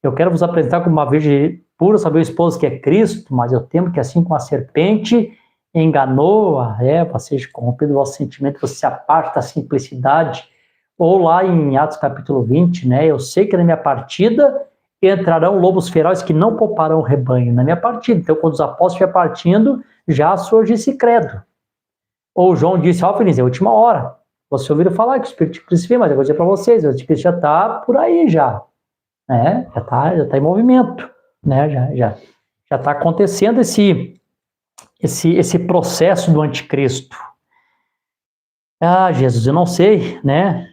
Eu quero vos apresentar como uma virgem pura, saber o esposo que é Cristo, mas eu temo que assim como a serpente enganou a Eva, seja corrompido o vosso sentimento, você se aparte da simplicidade. Ou lá em Atos capítulo 20, né? Eu sei que na minha partida entrarão lobos ferozes que não pouparão o rebanho na minha partida. Então, quando os apóstolos estiverem partindo, já surge esse credo. Ou João disse, ó, filhinhos, é a última hora. Vocês ouviram falar que o Espírito de Cristo vem, mas eu vou dizer para vocês, o Espírito de Cristo já está por aí já. Né? Já tá em movimento. Né? Já está acontecendo esse processo do anticristo. Ah, Jesus, eu não sei, né?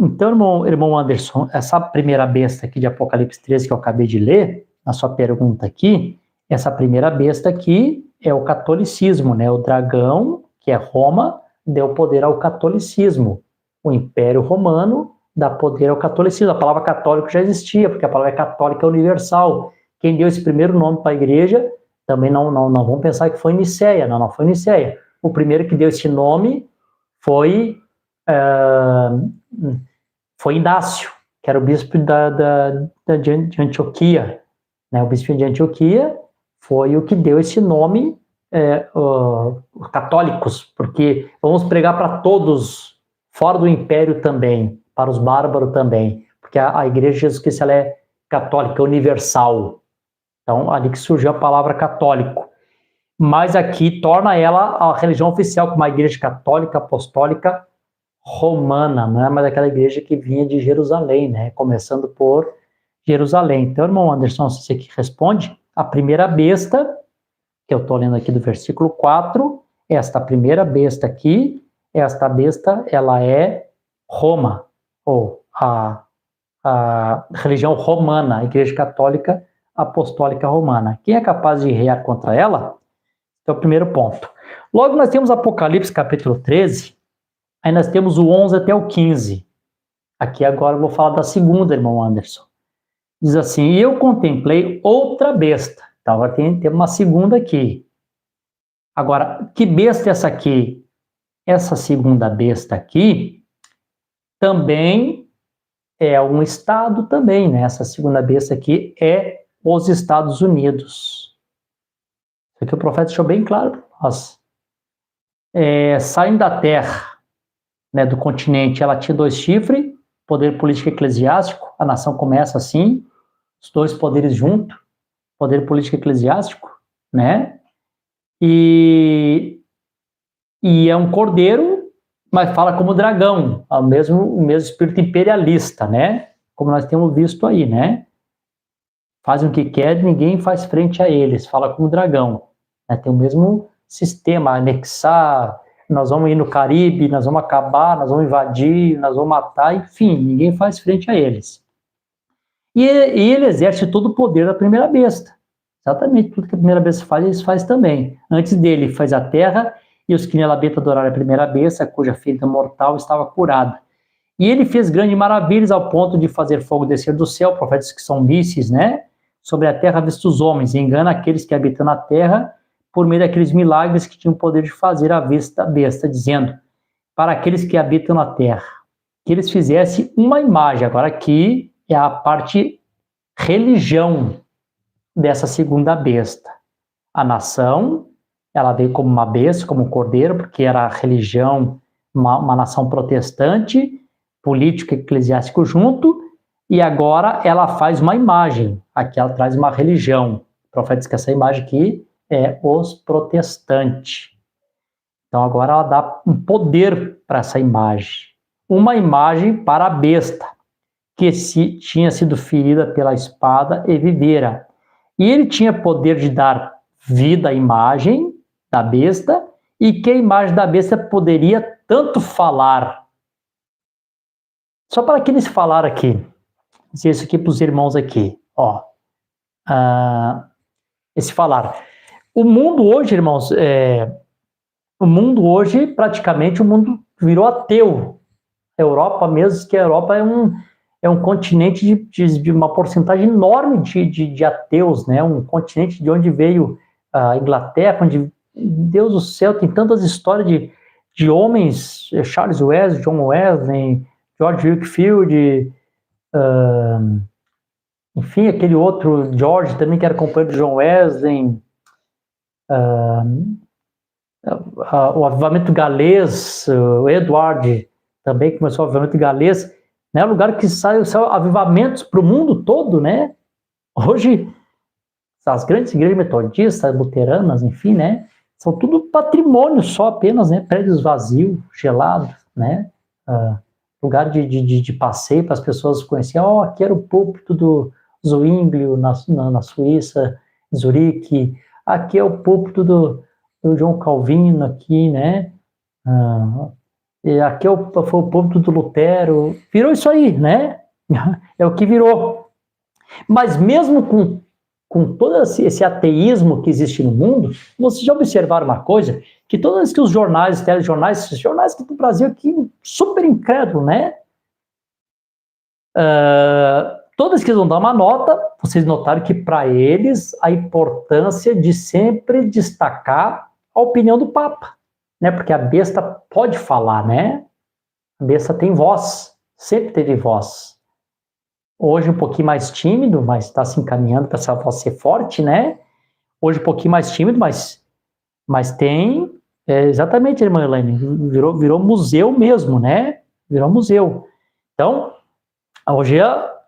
Então, irmão Anderson, essa primeira besta aqui de Apocalipse 13 que eu acabei de ler, a sua pergunta aqui, essa primeira besta aqui é o catolicismo, né? O dragão, que é Roma, deu poder ao catolicismo. O Império Romano dá poder ao catolicismo. A palavra católico já existia, porque a palavra católica é universal. Quem deu esse primeiro nome para a igreja, também não vamos pensar que foi Nicéia, não foi Nicéia. O primeiro que deu esse nome foi Inácio, que era o bispo de Antioquia. Né? O bispo de Antioquia foi o que deu esse nome católicos, porque vamos pregar para todos, fora do império também, para os bárbaros também, porque a igreja de Jesus Cristo ela é católica, universal. Então, ali que surgiu a palavra católico. Mas aqui torna ela a religião oficial, como a igreja católica, apostólica, romana, não é mais aquela igreja que vinha de Jerusalém, né? Começando por Jerusalém. Então, irmão Anderson, você que responde, a primeira besta, que eu estou lendo aqui do versículo 4, esta primeira besta aqui, esta besta, ela é Roma, ou a religião romana, a igreja católica apostólica romana. Quem é capaz de rear contra ela? Esse é o primeiro ponto. Logo nós temos Apocalipse capítulo 13, aí nós temos o 11 até o 15. Aqui agora eu vou falar da segunda, irmão Anderson. Diz assim, e eu contemplei outra besta. Então agora tem uma segunda aqui. Agora, que besta é essa aqui? Essa segunda besta aqui também é um estado também, né? Essa segunda besta aqui é os Estados Unidos. Isso aqui o profeta deixou bem claro para nós. Saindo da terra, né, do continente, ela tinha 2 chifres, poder político e eclesiástico, a nação começa assim, os 2 poderes juntos, poder político e eclesiástico, né? E é um cordeiro, mas fala como dragão, o mesmo espírito imperialista, né? Como nós temos visto aí, né? Fazem o que querem, ninguém faz frente a eles, fala como dragão. Né? Tem o mesmo sistema, anexar, nós vamos ir no Caribe, nós vamos acabar, nós vamos invadir, nós vamos matar, enfim, ninguém faz frente a eles. E ele exerce todo o poder da primeira besta. Exatamente tudo que a primeira besta faz, ele faz também. Antes dele, faz a terra, e os que nela habitam adoraram a primeira besta, cuja ferida mortal estava curada. E ele fez grandes maravilhas ao ponto de fazer fogo descer do céu, profetas que são mísseis, né? Sobre a terra vista os homens, e engana aqueles que habitam na terra por meio daqueles milagres que tinham o poder de fazer à vista da besta, dizendo, para aqueles que habitam na terra, que eles fizessem uma imagem. Agora aqui é a parte religião dessa segunda besta. A nação, ela veio como uma besta, como um cordeiro, porque era a religião, uma nação protestante, político e eclesiástico junto, e agora ela faz uma imagem. Aqui ela traz uma religião. O profeta diz que essa imagem aqui é os protestantes. Então agora ela dá um poder para essa imagem. Uma imagem para a besta, que tinha sido ferida pela espada e vivera. E ele tinha poder de dar vida à imagem da besta, e que a imagem da besta poderia tanto falar. Só para aqueles falar aqui, dizer isso aqui para os irmãos aqui, ó. Esse falar. O mundo hoje, irmãos, praticamente, o mundo virou ateu. A Europa mesmo, que a Europa é um continente de uma porcentagem enorme de ateus, né? Um continente de onde veio a Inglaterra, onde, Deus do céu, tem tantas histórias de homens, Charles Wesley, John Wesley, George Whitefield, enfim, aquele outro George também, que era companheiro de John Wesley, o avivamento galês, o Edward também começou o avivamento galês, né? Lugar que saiu avivamentos para o mundo todo, né? Hoje, as grandes igrejas metodistas, luteranas, enfim, né? São tudo patrimônio só apenas, né? Prédios vazios, gelados, né? Lugar de passeio para as pessoas conhecerem. Aqui era o púlpito do Zwinglio, na Suíça, Zurique. Aqui é o púlpito do João Calvino, aqui, né? E aqui foi o púlpito do Lutero. Virou isso aí, né? É o que virou. Mas mesmo com todo esse ateísmo que existe no mundo, vocês já observaram uma coisa? Que todas as que os jornais, telejornais, jornais que no Brasil aqui, super incrédulo, né? Todas que vão dar uma nota, vocês notaram que para eles a importância de sempre destacar a opinião do Papa, né? Porque a besta pode falar, né? A besta tem voz, sempre teve voz. Hoje um pouquinho mais tímido, mas está se encaminhando para essa voz ser forte, né? Hoje um pouquinho mais tímido, mas tem, exatamente, irmã Elaine, virou museu mesmo, né? Virou museu. Então, hoje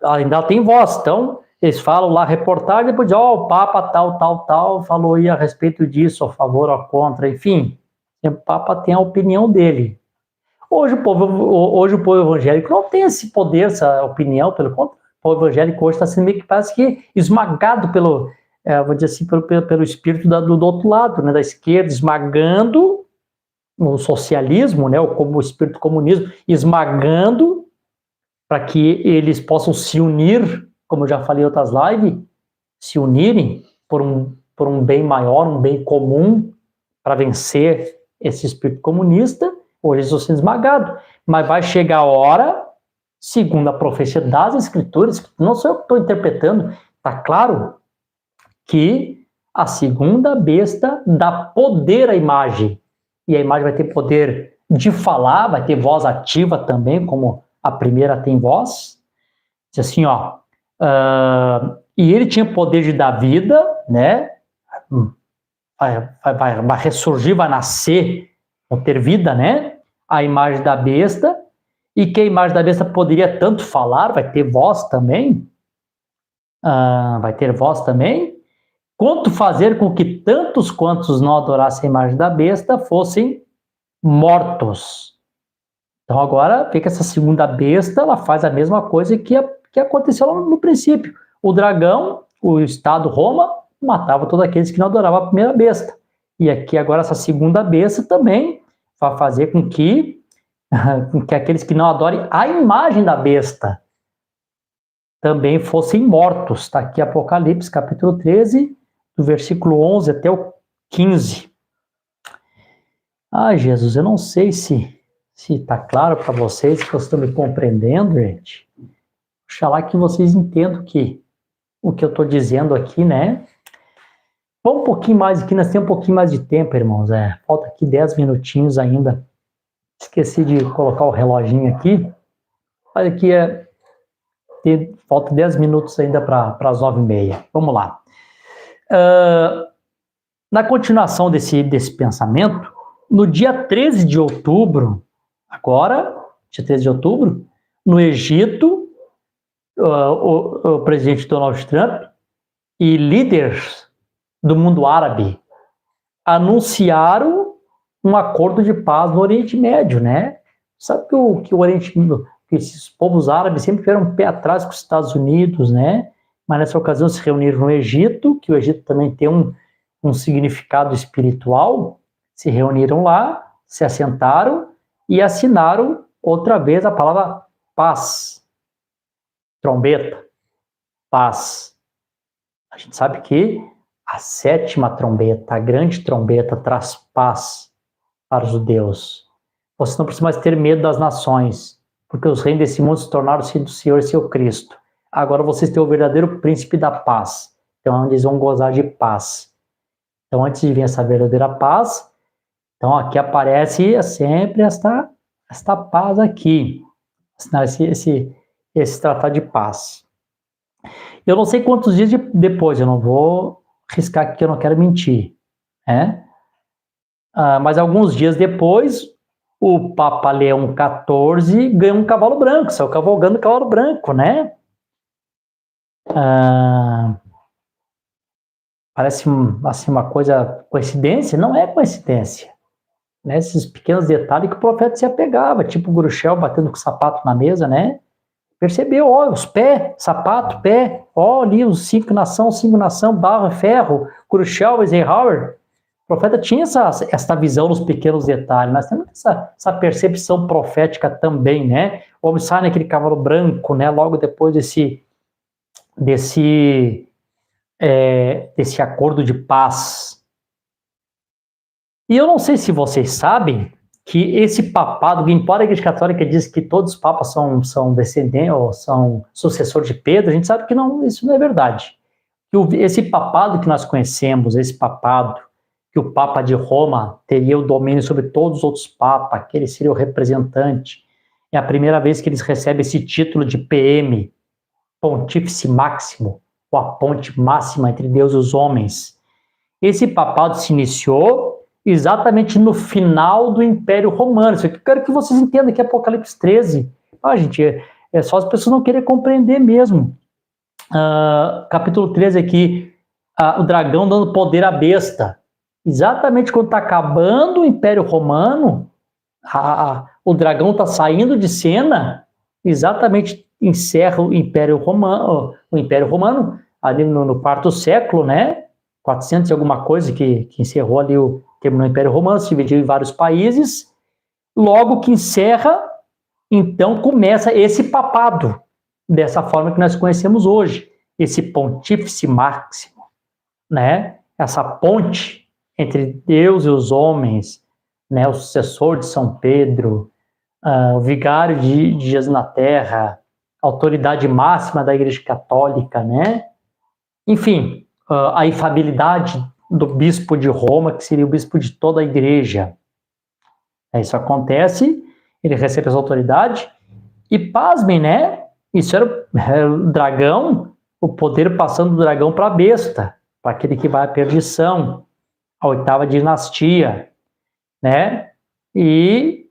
ainda tem voz, então eles falam lá, reportagem, depois dizem, o Papa tal, falou aí a respeito disso, a favor ou contra, enfim, o Papa tem a opinião dele. Hoje o povo evangélico não tem esse poder, essa opinião, pelo contrário, o povo evangélico hoje está sendo meio que parece que esmagado pelo, vou dizer assim, pelo espírito do outro lado, né, da esquerda, esmagando o socialismo, né, o espírito comunismo, esmagando para que eles possam se unir, como eu já falei em outras lives, se unirem por um bem maior, um bem comum, para vencer esse espírito comunista. Hoje eles estão sendo esmagados. Mas vai chegar a hora, segundo a profecia das Escrituras, não sou eu que estou interpretando, está claro que a segunda besta dá poder à imagem. E a imagem vai ter poder de falar, vai ter voz ativa também, como a primeira tem voz. Diz assim, e ele tinha poder de dar vida, né? Vai ressurgir, vai nascer, vai ter vida, né? A imagem da besta, e que a imagem da besta poderia tanto falar, vai ter voz também, quanto fazer com que tantos quantos não adorassem a imagem da besta fossem mortos. Então agora fica essa segunda besta, ela faz a mesma coisa que aconteceu lá no princípio. O dragão, o Estado Roma, matava todos aqueles que não adoravam a primeira besta. E aqui agora essa segunda besta também vai fazer com que aqueles que não adorem a imagem da besta também fossem mortos. Está aqui Apocalipse, capítulo 13, do versículo 11 até o 15. Jesus, eu não sei se está claro para vocês, que vocês estão me compreendendo, gente. Oxalá que vocês entendam o que eu estou dizendo aqui, né? Vamos um pouquinho mais aqui, nós temos um pouquinho mais de tempo, irmãos. Falta aqui 10 minutinhos ainda. Esqueci de colocar o reloginho aqui. Olha aqui, falta 10 minutos ainda para as 9h30. Vamos lá. Na continuação desse pensamento, no dia 13 de outubro, agora, dia 13 de outubro, no Egito, o presidente Donald Trump e líderes do mundo árabe anunciaram um acordo de paz no Oriente Médio, né? Sabe que o Oriente, que esses povos árabes sempre tiveram um pé atrás com os Estados Unidos, né? Mas nessa ocasião se reuniram no Egito, que o Egito também tem um significado espiritual, se reuniram lá, se assentaram e assinaram outra vez a palavra paz. Trombeta, paz. A gente sabe que a 7ª trombeta, a grande trombeta, traz paz para os judeus. Você não precisa mais ter medo das nações, porque os reinos desse mundo se tornaram do Senhor e seu Cristo. Agora vocês têm o verdadeiro príncipe da paz. Então é onde eles vão gozar de paz. Então antes de vir essa verdadeira paz, então aqui aparece sempre esta paz aqui. Esse tratado de paz. Eu não sei quantos dias depois, eu não vou arriscar aqui que eu não quero mentir, né? Mas alguns dias depois, o Papa Leão XIV ganhou um cavalo branco, saiu cavalgando o cavalo branco, né? Parece assim, uma coisa, coincidência? Não é coincidência. Né? Esses pequenos detalhes que o profeta se apegava, tipo o Gruchel batendo com o sapato na mesa, né? Percebeu, ó, os pés, sapato, pé, ó, ali os cinco nação, barro, ferro, Gruchel, Eisenhower. O profeta tinha essa visão nos pequenos detalhes, nós temos essa percepção profética também, né? O homem sai naquele cavalo branco, né? Logo depois desse acordo de paz. E eu não sei se vocês sabem que esse papado, embora a Igreja Católica diz que todos os papas são descendentes ou são sucessores de Pedro, a gente sabe que não, isso não é verdade. Esse papado que nós conhecemos, esse papado, que o Papa de Roma teria o domínio sobre todos os outros papas, que ele seria o representante, é a primeira vez que eles recebem esse título de PM, Pontífice Máximo, ou a ponte máxima entre Deus e os homens. Esse papado se iniciou exatamente no final do Império Romano. Isso aqui eu quero que vocês entendam que é Apocalipse 13. Gente, é só as pessoas não querem compreender mesmo. Capítulo 13 aqui, o dragão dando poder à besta. Exatamente quando está acabando o Império Romano, o dragão está saindo de cena, exatamente encerra o Império Romano ali no 4º século, né? 400 e alguma coisa que encerrou ali terminou o Império Romano, se dividiu em vários países. Logo que encerra, então começa esse papado, dessa forma que nós conhecemos hoje, esse Pontífice Máximo, né? Essa ponte entre Deus e os homens, né? O sucessor de São Pedro, o vigário de Jesus na Terra, a autoridade máxima da Igreja Católica, né? Enfim, a infabilidade do bispo de Roma, que seria o bispo de toda a igreja. Isso acontece, ele recebe essa autoridade, e pasmem, né? Isso era o dragão, o poder passando do dragão para a besta, para aquele que vai à perdição, a 8ª dinastia, né? E,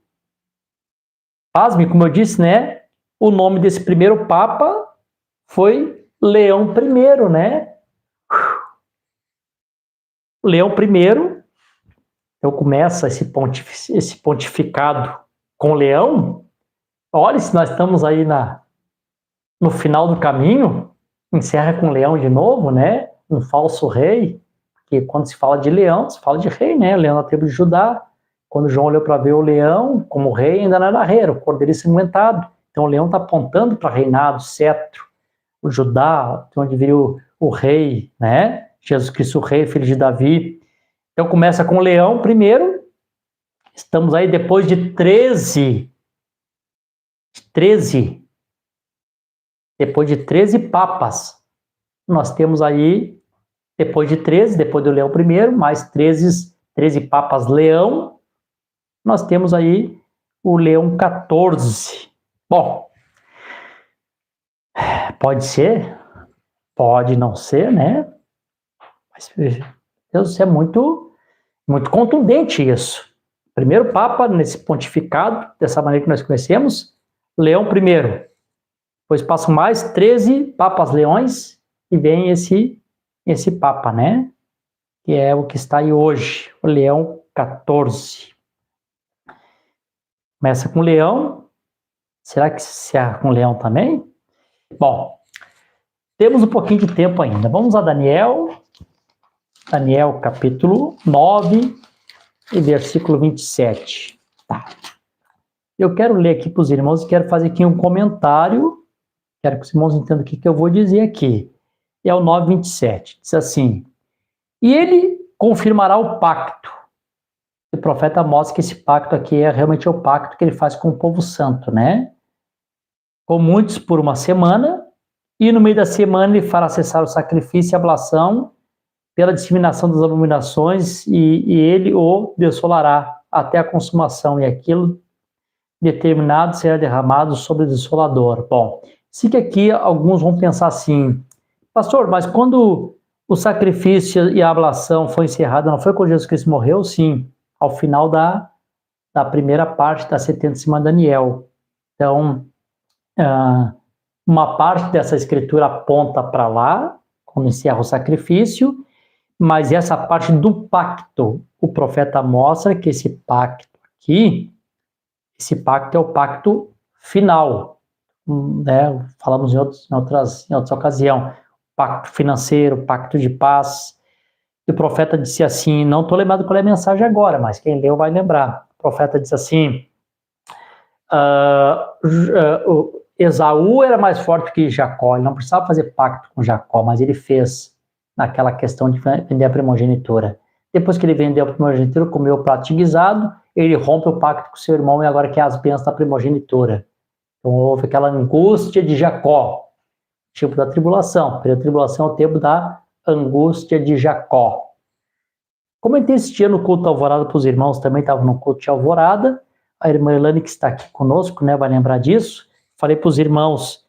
pasmem, como eu disse, né? O nome desse primeiro papa foi Leão I, né? Leão I, então começa esse pontificado com Leão. Olha, se nós estamos aí no final do caminho, encerra com Leão de novo, né? Um falso rei, porque quando se fala de leão, se fala de rei, né? Leão da tribo de Judá. Quando João olhou para ver o leão como rei, ainda não era rei, era o cordeiro ensanguentado. Então o leão está apontando para reinado, cetro. O Judá, de onde veio o rei, né? Jesus Cristo, o rei, filho de Davi. Então começa com o Leão primeiro. Estamos aí depois de 13 papas. Nós temos aí, depois do Leão I, mais 13 papas Leão, nós temos aí o Leão XIV. Bom, pode ser, pode não ser, né? Mas, Deus, é muito, muito contundente isso. Primeiro Papa, nesse pontificado, dessa maneira que nós conhecemos, Leão primeiro. Depois passam mais 13 papas leões e vem esse papa, né? Que é o que está aí hoje, o Leão 14. Começa com Leão. Será que se encerra com Leão também? Bom, temos um pouquinho de tempo ainda. Vamos a Daniel. Daniel capítulo 9 e versículo 27. Tá. Eu quero ler aqui para os irmãos e quero fazer aqui um comentário. Quero que os irmãos entendam o que eu vou dizer aqui. É o 9:27. Diz assim: e ele confirmará o pacto. O profeta mostra que esse pacto aqui é realmente o pacto que ele faz com o povo santo, né? Com muitos por uma semana, e no meio da semana ele fará cessar o sacrifício e a ablação pela disseminação das abominações, e ele o desolará até a consumação, e aquilo determinado será derramado sobre o desolador. Bom, se que aqui alguns vão pensar assim, pastor, mas quando o sacrifício e a ablação foi encerrado, não foi quando Jesus Cristo morreu? Sim, ao final da primeira parte da 70 semana de Daniel. Então, uma parte dessa escritura aponta para lá, quando encerra o sacrifício, mas essa parte do pacto, o profeta mostra que esse pacto aqui, esse pacto é o pacto final, né? Falamos em outras ocasiões, pacto financeiro, pacto de paz. E o profeta disse assim, não estou lembrado qual é a mensagem agora, mas quem leu vai lembrar. O profeta disse assim, Esaú era mais forte que Jacó, ele não precisava fazer pacto com Jacó, mas ele fez naquela questão de vender a primogenitura. Depois que ele vendeu a primogenitura, comeu o prato guisado, ele rompe o pacto com seu irmão e agora quer as bênçãos da primogenitura. Então houve aquela angústia de Jacó, tipo da tribulação. A tribulação é o tempo da angústia de Jacó. Comentei esse dia no culto alvorada para os irmãos, também estava no culto de alvorada. A irmã Elane, que está aqui conosco, né, vai lembrar disso. Falei para os irmãos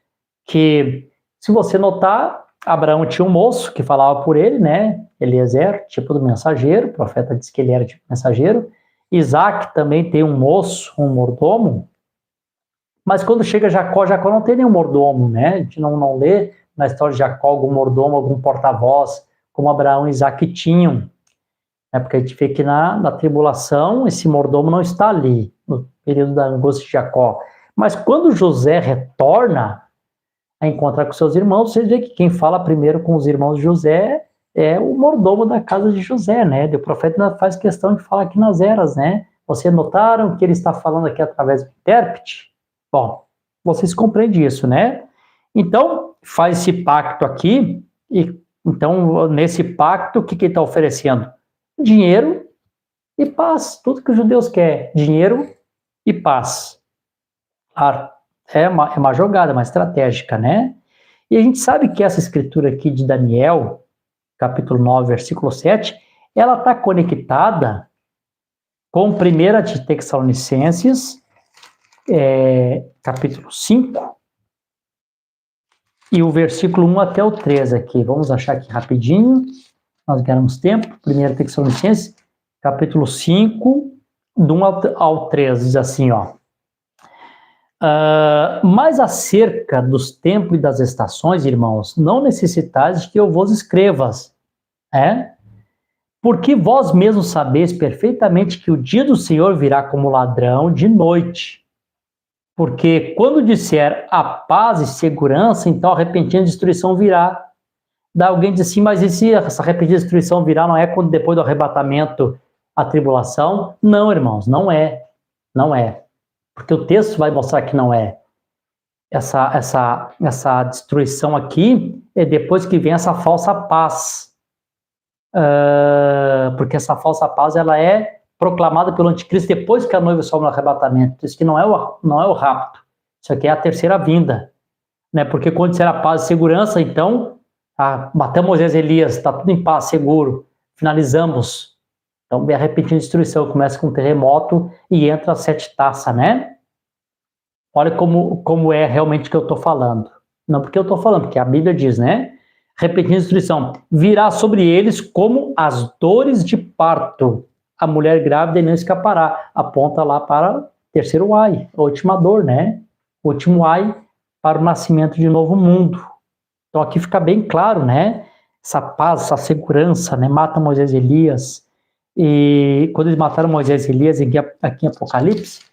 que, se você notar, Abraão tinha um moço que falava por ele, né? Eliezer, tipo do mensageiro, o profeta disse que ele era tipo mensageiro. Isaac também tem um moço, um mordomo. Mas quando chega Jacó não tem nenhum mordomo, né? A gente não lê na história de Jacó algum mordomo, algum porta-voz, como Abraão e Isaac tinham. Porque a gente vê que na tribulação esse mordomo não está ali, no período da angústia de Jacó. Mas quando José retorna a encontrar com seus irmãos, você vê que quem fala primeiro com os irmãos de José é o mordomo da casa de José, né? O profeta faz questão de falar aqui nas eras, né? Vocês notaram que ele está falando aqui através do intérprete? Bom, vocês compreendem isso, né? Então, faz esse pacto aqui, e então, nesse pacto, o que ele está oferecendo? Dinheiro e paz. Tudo que os judeus querem, dinheiro e paz. Claro, é uma jogada, uma estratégica, né? E a gente sabe que essa escritura aqui de Daniel, capítulo 9, versículo 7, ela está conectada com 1 de Tessalonicenses, capítulo 5, e o versículo 1 até o 3 aqui. Vamos achar aqui rapidinho, nós ganhamos tempo. 1 Tessalonicenses, capítulo 5, do 1 ao 3, diz assim, ó. Mas acerca dos tempos e das estações, irmãos, não necessitais de que eu vos escrevas, porque vós mesmos sabeis perfeitamente que o dia do Senhor virá como ladrão de noite. Porque quando disser a paz e segurança, então a repentina destruição virá. Daí alguém diz assim, mas e se essa repentina destruição virá, não é quando depois do arrebatamento a tribulação? Não, irmãos, não é. Não é. Porque o texto vai mostrar que não é. Essa destruição aqui é depois que vem essa falsa paz. Porque essa falsa paz ela é proclamada pelo anticristo depois que a noiva sobe no arrebatamento. Isso que não é o rapto. Isso aqui é a terceira vinda. Né? Porque quando disser a paz e segurança, então, matamos Moisés e Elias, está tudo em paz, seguro, finalizamos. Então, a repentina destruição começa com um terremoto e entra 7 taças, né? Olha como é realmente o que eu estou falando. Não porque eu estou falando, porque a Bíblia diz, né? Repentina destruição virá sobre eles como as dores de parto. A mulher grávida não escapará. Aponta lá para o terceiro ai, a última dor, né? o último ai, para o nascimento de novo mundo. Então aqui fica bem claro, né? Essa paz, essa segurança, né? Mata Moisés e Elias. E quando eles mataram Moisés e Elias aqui em Apocalipse,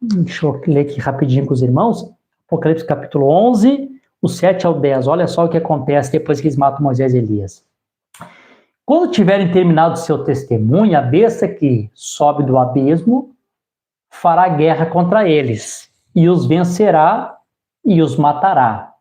deixa eu ler aqui rapidinho com os irmãos, Apocalipse capítulo 11, o 7 ao 10, olha só o que acontece depois que eles matam Moisés e Elias. Quando tiverem terminado seu testemunho, a besta que sobe do abismo fará guerra contra eles, e os vencerá e os matará.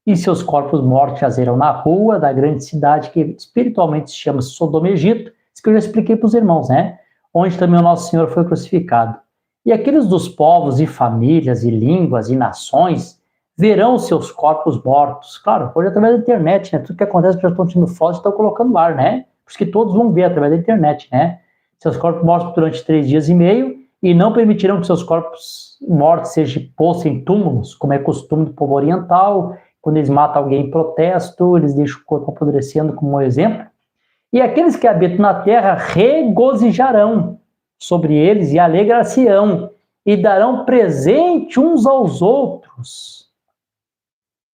E seus corpos mortos jazerão na rua da grande cidade que espiritualmente se chama Sodoma e Egito, isso que eu já expliquei para os irmãos, né? Onde também o nosso Senhor foi crucificado. E aqueles dos povos e famílias e línguas e nações verão os seus corpos mortos. Claro, hoje através da internet, né? Tudo que acontece, já estão tirando fotos e estão colocando no ar, né? Por isso que todos vão ver através da internet, né? Seus corpos mortos durante 3 dias e meio, e não permitirão que seus corpos mortos sejam postos em túmulos, como é costume do povo oriental. Quando eles matam alguém em protesto, eles deixam o corpo apodrecendo como um exemplo. E aqueles que habitam na terra regozijarão sobre eles e alegrar-se-ão e darão presente uns aos outros.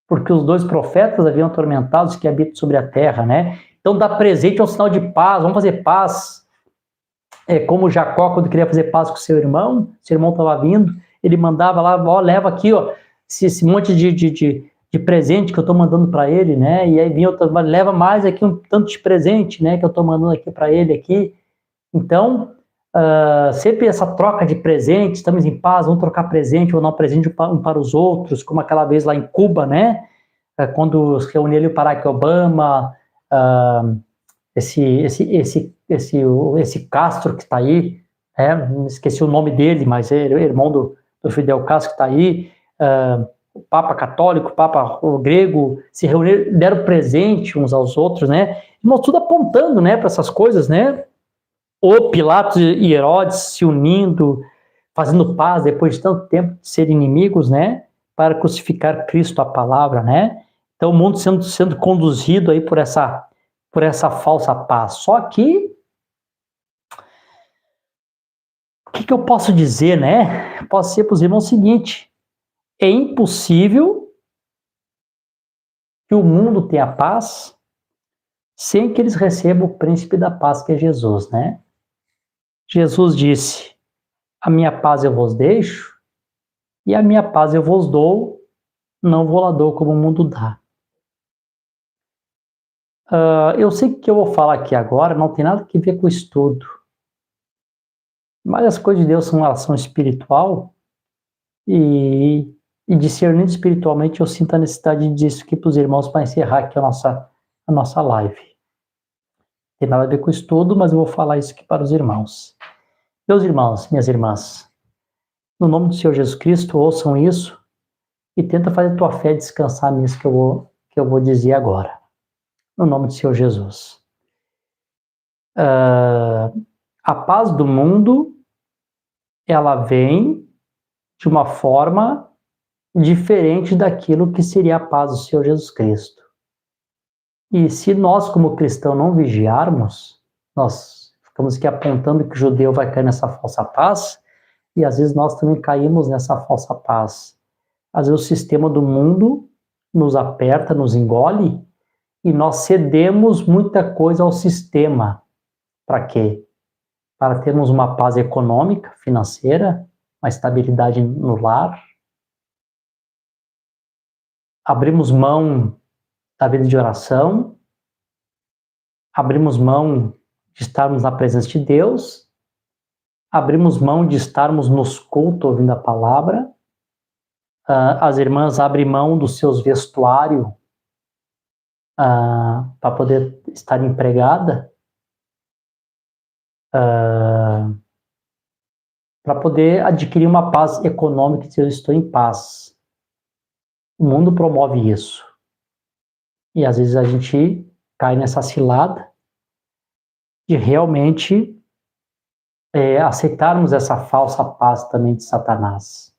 Porque os 2 profetas haviam atormentado os que habitam sobre a terra, né? Então, dar presente é um sinal de paz, vamos fazer paz. Como Jacó, quando queria fazer paz com seu irmão estava vindo, ele mandava lá, ó, leva aqui, ó, esse monte de presente que eu estou mandando para ele, né? E aí vinha outra, leva mais aqui um tanto de presente, né? Que eu estou mandando aqui para ele aqui. Então, sempre essa troca de presentes, estamos em paz, vamos trocar presente ou não presente um para os outros, como aquela vez lá em Cuba, né? Quando se reuniu ali o Barack Obama, esse Castro que está aí, esqueci o nome dele, mas é irmão do Fidel Castro que está aí, o Papa católico, o Papa grego, se reuniram, deram presente uns aos outros, né? Irmão, tudo apontando, né, para essas coisas, né? O Pilatos e Herodes se unindo, fazendo paz depois de tanto tempo de serem inimigos, né? Para crucificar Cristo, a palavra, né? Então o mundo sendo conduzido aí por essa falsa paz. Só que o que eu posso dizer, né? Eu posso dizer para os irmãos o seguinte: é impossível que o mundo tenha paz sem que eles recebam o príncipe da paz, que é Jesus, né? Jesus disse: a minha paz eu vos deixo e a minha paz eu vos dou, não vou lá dou como o mundo dá. Eu sei que o que eu vou falar aqui agora não tem nada a ver com o estudo, mas as coisas de Deus são uma ação espiritual e discernindo espiritualmente eu sinto a necessidade de dizer isso aqui para os irmãos para encerrar aqui a nossa live. Não tem nada a ver com o estudo, mas eu vou falar isso aqui para os irmãos. Meus irmãos, minhas irmãs, no nome do Senhor Jesus Cristo, ouçam isso e tenta fazer tua fé descansar nisso que eu vou dizer agora. No nome do Senhor Jesus. A paz do mundo, ela vem de uma forma diferente daquilo que seria a paz do Senhor Jesus Cristo. E se nós, como cristãos, não vigiarmos, nós ficamos aqui apontando que o judeu vai cair nessa falsa paz, e às vezes nós também caímos nessa falsa paz. Às vezes o sistema do mundo nos aperta, nos engole, e nós cedemos muita coisa ao sistema. Para quê? Para termos uma paz econômica, financeira, uma estabilidade no lar. Abrimos mão da vida de oração, abrimos mão de estarmos na presença de Deus, abrimos mão de estarmos nos cultos ouvindo a palavra. As irmãs abrem mão dos seus vestuários para poder estar empregada, para poder adquirir uma paz econômica, se eu estou em paz. O mundo promove isso. E às vezes a gente cai nessa cilada de realmente aceitarmos essa falsa paz também de Satanás.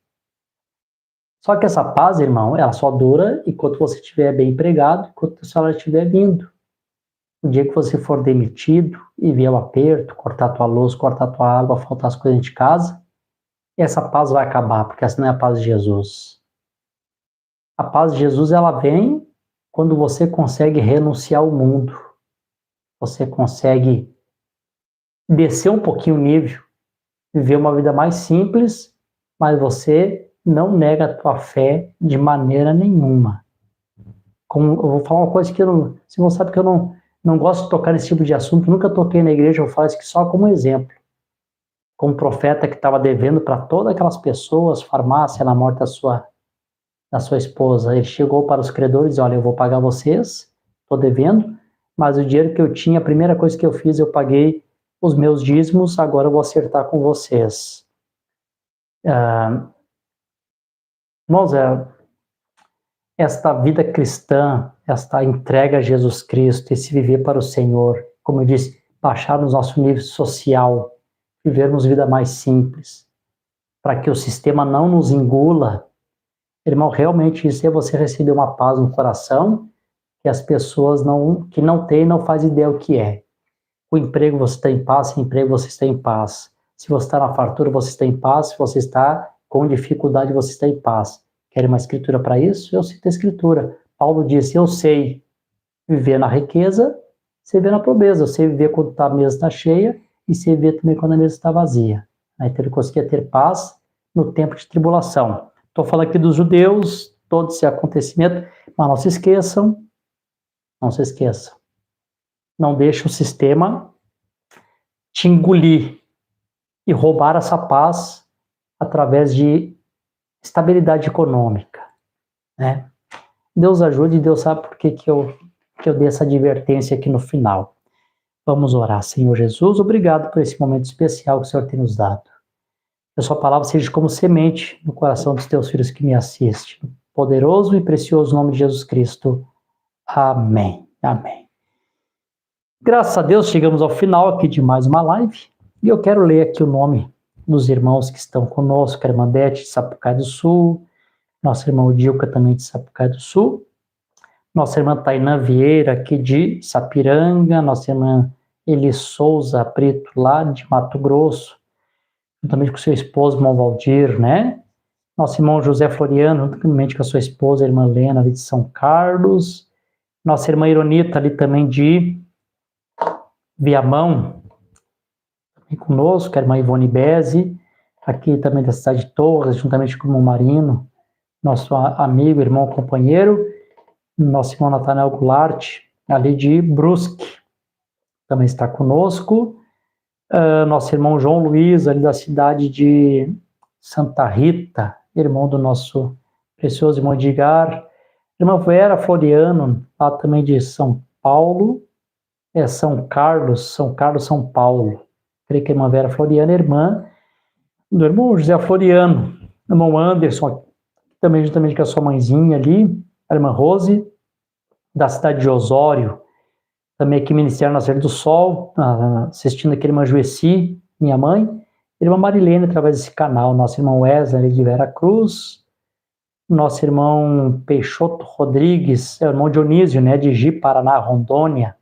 Só que essa paz, irmão, ela só dura enquanto você estiver bem empregado, enquanto o salário estiver vindo. O dia que você for demitido e vier o aperto, cortar tua luz, cortar tua água, faltar as coisas de casa, E essa paz vai acabar, porque essa não é a paz de Jesus. A paz de Jesus, ela vem quando você consegue renunciar ao mundo. Você consegue descer um pouquinho o nível, viver uma vida mais simples, mas você não nega a tua fé de maneira nenhuma. Como, eu vou falar uma coisa que você não sabe que eu não gosto de tocar nesse tipo de assunto, nunca toquei na igreja, eu falo isso só como exemplo. Como profeta que estava devendo para todas aquelas pessoas, farmácia na morte da sua esposa. Ele chegou para os credores e disse, olha, eu vou pagar vocês, estou devendo, mas o dinheiro que eu tinha, a primeira coisa que eu fiz, eu paguei os meus dízimos, agora eu vou acertar com vocês. Irmãos, esta vida cristã, esta entrega a Jesus Cristo, esse viver para o Senhor, como eu disse, baixar no nosso nível social, vivermos vida mais simples, para que o sistema não nos engula. Irmão, realmente isso é você receber uma paz no coração que as pessoas que não têm não fazem ideia o que é. O emprego você está em paz, sem emprego você está em paz. Se você está na fartura, você está em paz. Se você está com dificuldade, você está em paz. Quer uma escritura para isso? Eu cito a escritura. Paulo disse, eu sei viver na riqueza, sei viver na pobreza. Eu sei viver quando a mesa está cheia e sei viver também quando a mesa está vazia. Então ele conseguia ter paz no tempo de tribulação. Estou falando aqui dos judeus, todo esse acontecimento, mas não se esqueçam, não deixe o sistema te engolir e roubar essa paz através de estabilidade econômica, né? Deus ajude e Deus sabe por que eu dei essa advertência aqui no final. Vamos orar. Senhor Jesus, obrigado por esse momento especial que o Senhor tem nos dado. Que a sua palavra seja como semente no coração dos teus filhos que me assistem. No poderoso e precioso nome de Jesus Cristo. Amém. Amém. Graças a Deus, chegamos ao final aqui de mais uma live. E eu quero ler aqui o nome dos irmãos que estão conosco, a irmã Beth de Sapucaí do Sul, nossa irmã Dilca também de Sapucaí do Sul, nossa irmã Tainã Vieira aqui de Sapiranga, nossa irmã Eli Souza Brito lá de Mato Grosso, juntamente com seu esposo, irmão Valdir, né? Nosso irmão José Floriano, juntamente com a sua esposa, a irmã Lena, ali de São Carlos, nossa irmã Ironita ali também de Viamão, conosco, a irmã Ivone Bezzi, aqui também da cidade de Torres, juntamente com o irmão Marino, nosso amigo, irmão, companheiro, nosso irmão Natanael Goulart, ali de Brusque, também está conosco, nosso irmão João Luiz, ali da cidade de Santa Rita, irmão do nosso precioso irmão Edgar, irmã Vera Floriano, lá também de São Paulo, São Carlos, São Paulo, creio que a irmã Vera Floriano, irmã do irmão José Floriano, irmão Anderson, também juntamente com a sua mãezinha ali, a irmã Rose, da cidade de Osório, também aqui Ministério Nascer do Sol, assistindo aqui a irmã Juessi, minha mãe, a irmã Marilene, através desse canal, nosso irmão Wesley de Vera Cruz, nosso irmão Peixoto Rodrigues, é o irmão Dionísio, né, de Ji, Paraná, Rondônia,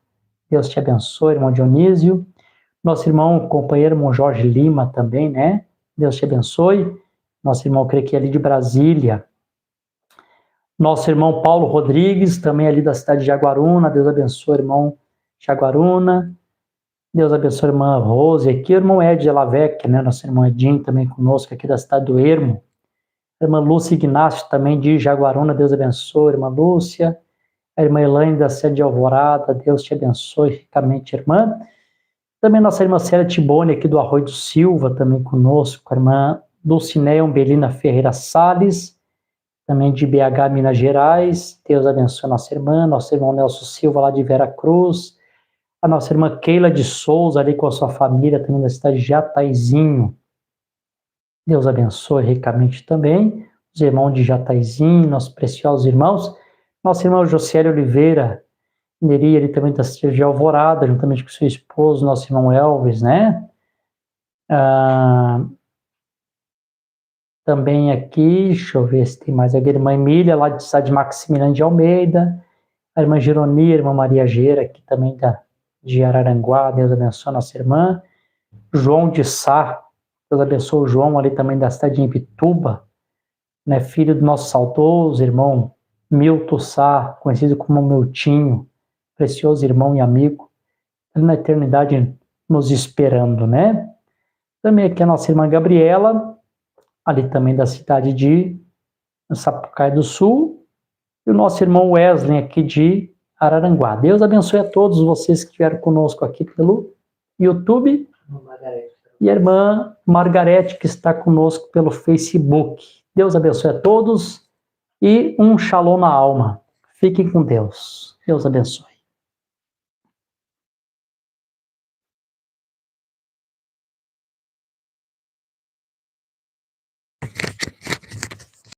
Deus te abençoe, irmão Dionísio, nosso irmão, companheiro, irmão Jorge Lima também, né, Deus te abençoe, nosso irmão, creio que é ali de Brasília, nosso irmão Paulo Rodrigues, também ali da cidade de Jaguaruna, Deus abençoe, irmão Jaguaruna, Deus abençoe a irmã Rose aqui, o irmão Ed Elavec, né, nosso irmão Edinho também conosco aqui da cidade do Ermo, a irmã Lúcia Ignácio também de Jaguaruna, Deus abençoe, irmã Lúcia, a irmã Elaine da cidade de Alvorada, Deus te abençoe ricamente, irmã, também nossa irmã Célia Tibone aqui do Arroio do Silva, também conosco, a irmã Dulcineia Umbelina Ferreira Salles, também de BH, Minas Gerais, Deus abençoe a nossa irmã, nosso irmão Nelson Silva lá de Vera Cruz, a nossa irmã Keila de Souza ali com a sua família, também da cidade de Jataizinho, Deus abençoe ricamente também, os irmãos de Jataizinho, nossos preciosos irmãos, nosso irmão Josiel Oliveira, Neri, ele também da cidade de Alvorada, juntamente com seu esposo, nosso irmão Elvis, né? Também aqui, deixa eu ver se tem mais aqui, a irmã Emília, lá de cidade de Maximiliano de Almeida, a irmã Gironia, a irmã Maria Geira, aqui também de Araranguá, Deus abençoe a nossa irmã, João de Sá, Deus abençoe o João ali também da cidade de Imbituba, né, filho do nosso saudoso irmão Milton Sá, conhecido como Miltinho, precioso irmão e amigo, na eternidade nos esperando, né? Também aqui a nossa irmã Gabriela, ali também da cidade de Sapucaí do Sul, e o nosso irmão Wesley aqui de Araranguá. Deus abençoe a todos vocês que estiveram conosco aqui pelo YouTube, e a irmã Margarete que está conosco pelo Facebook. Deus abençoe a todos e um shalom na alma. Fiquem com Deus. Deus abençoe.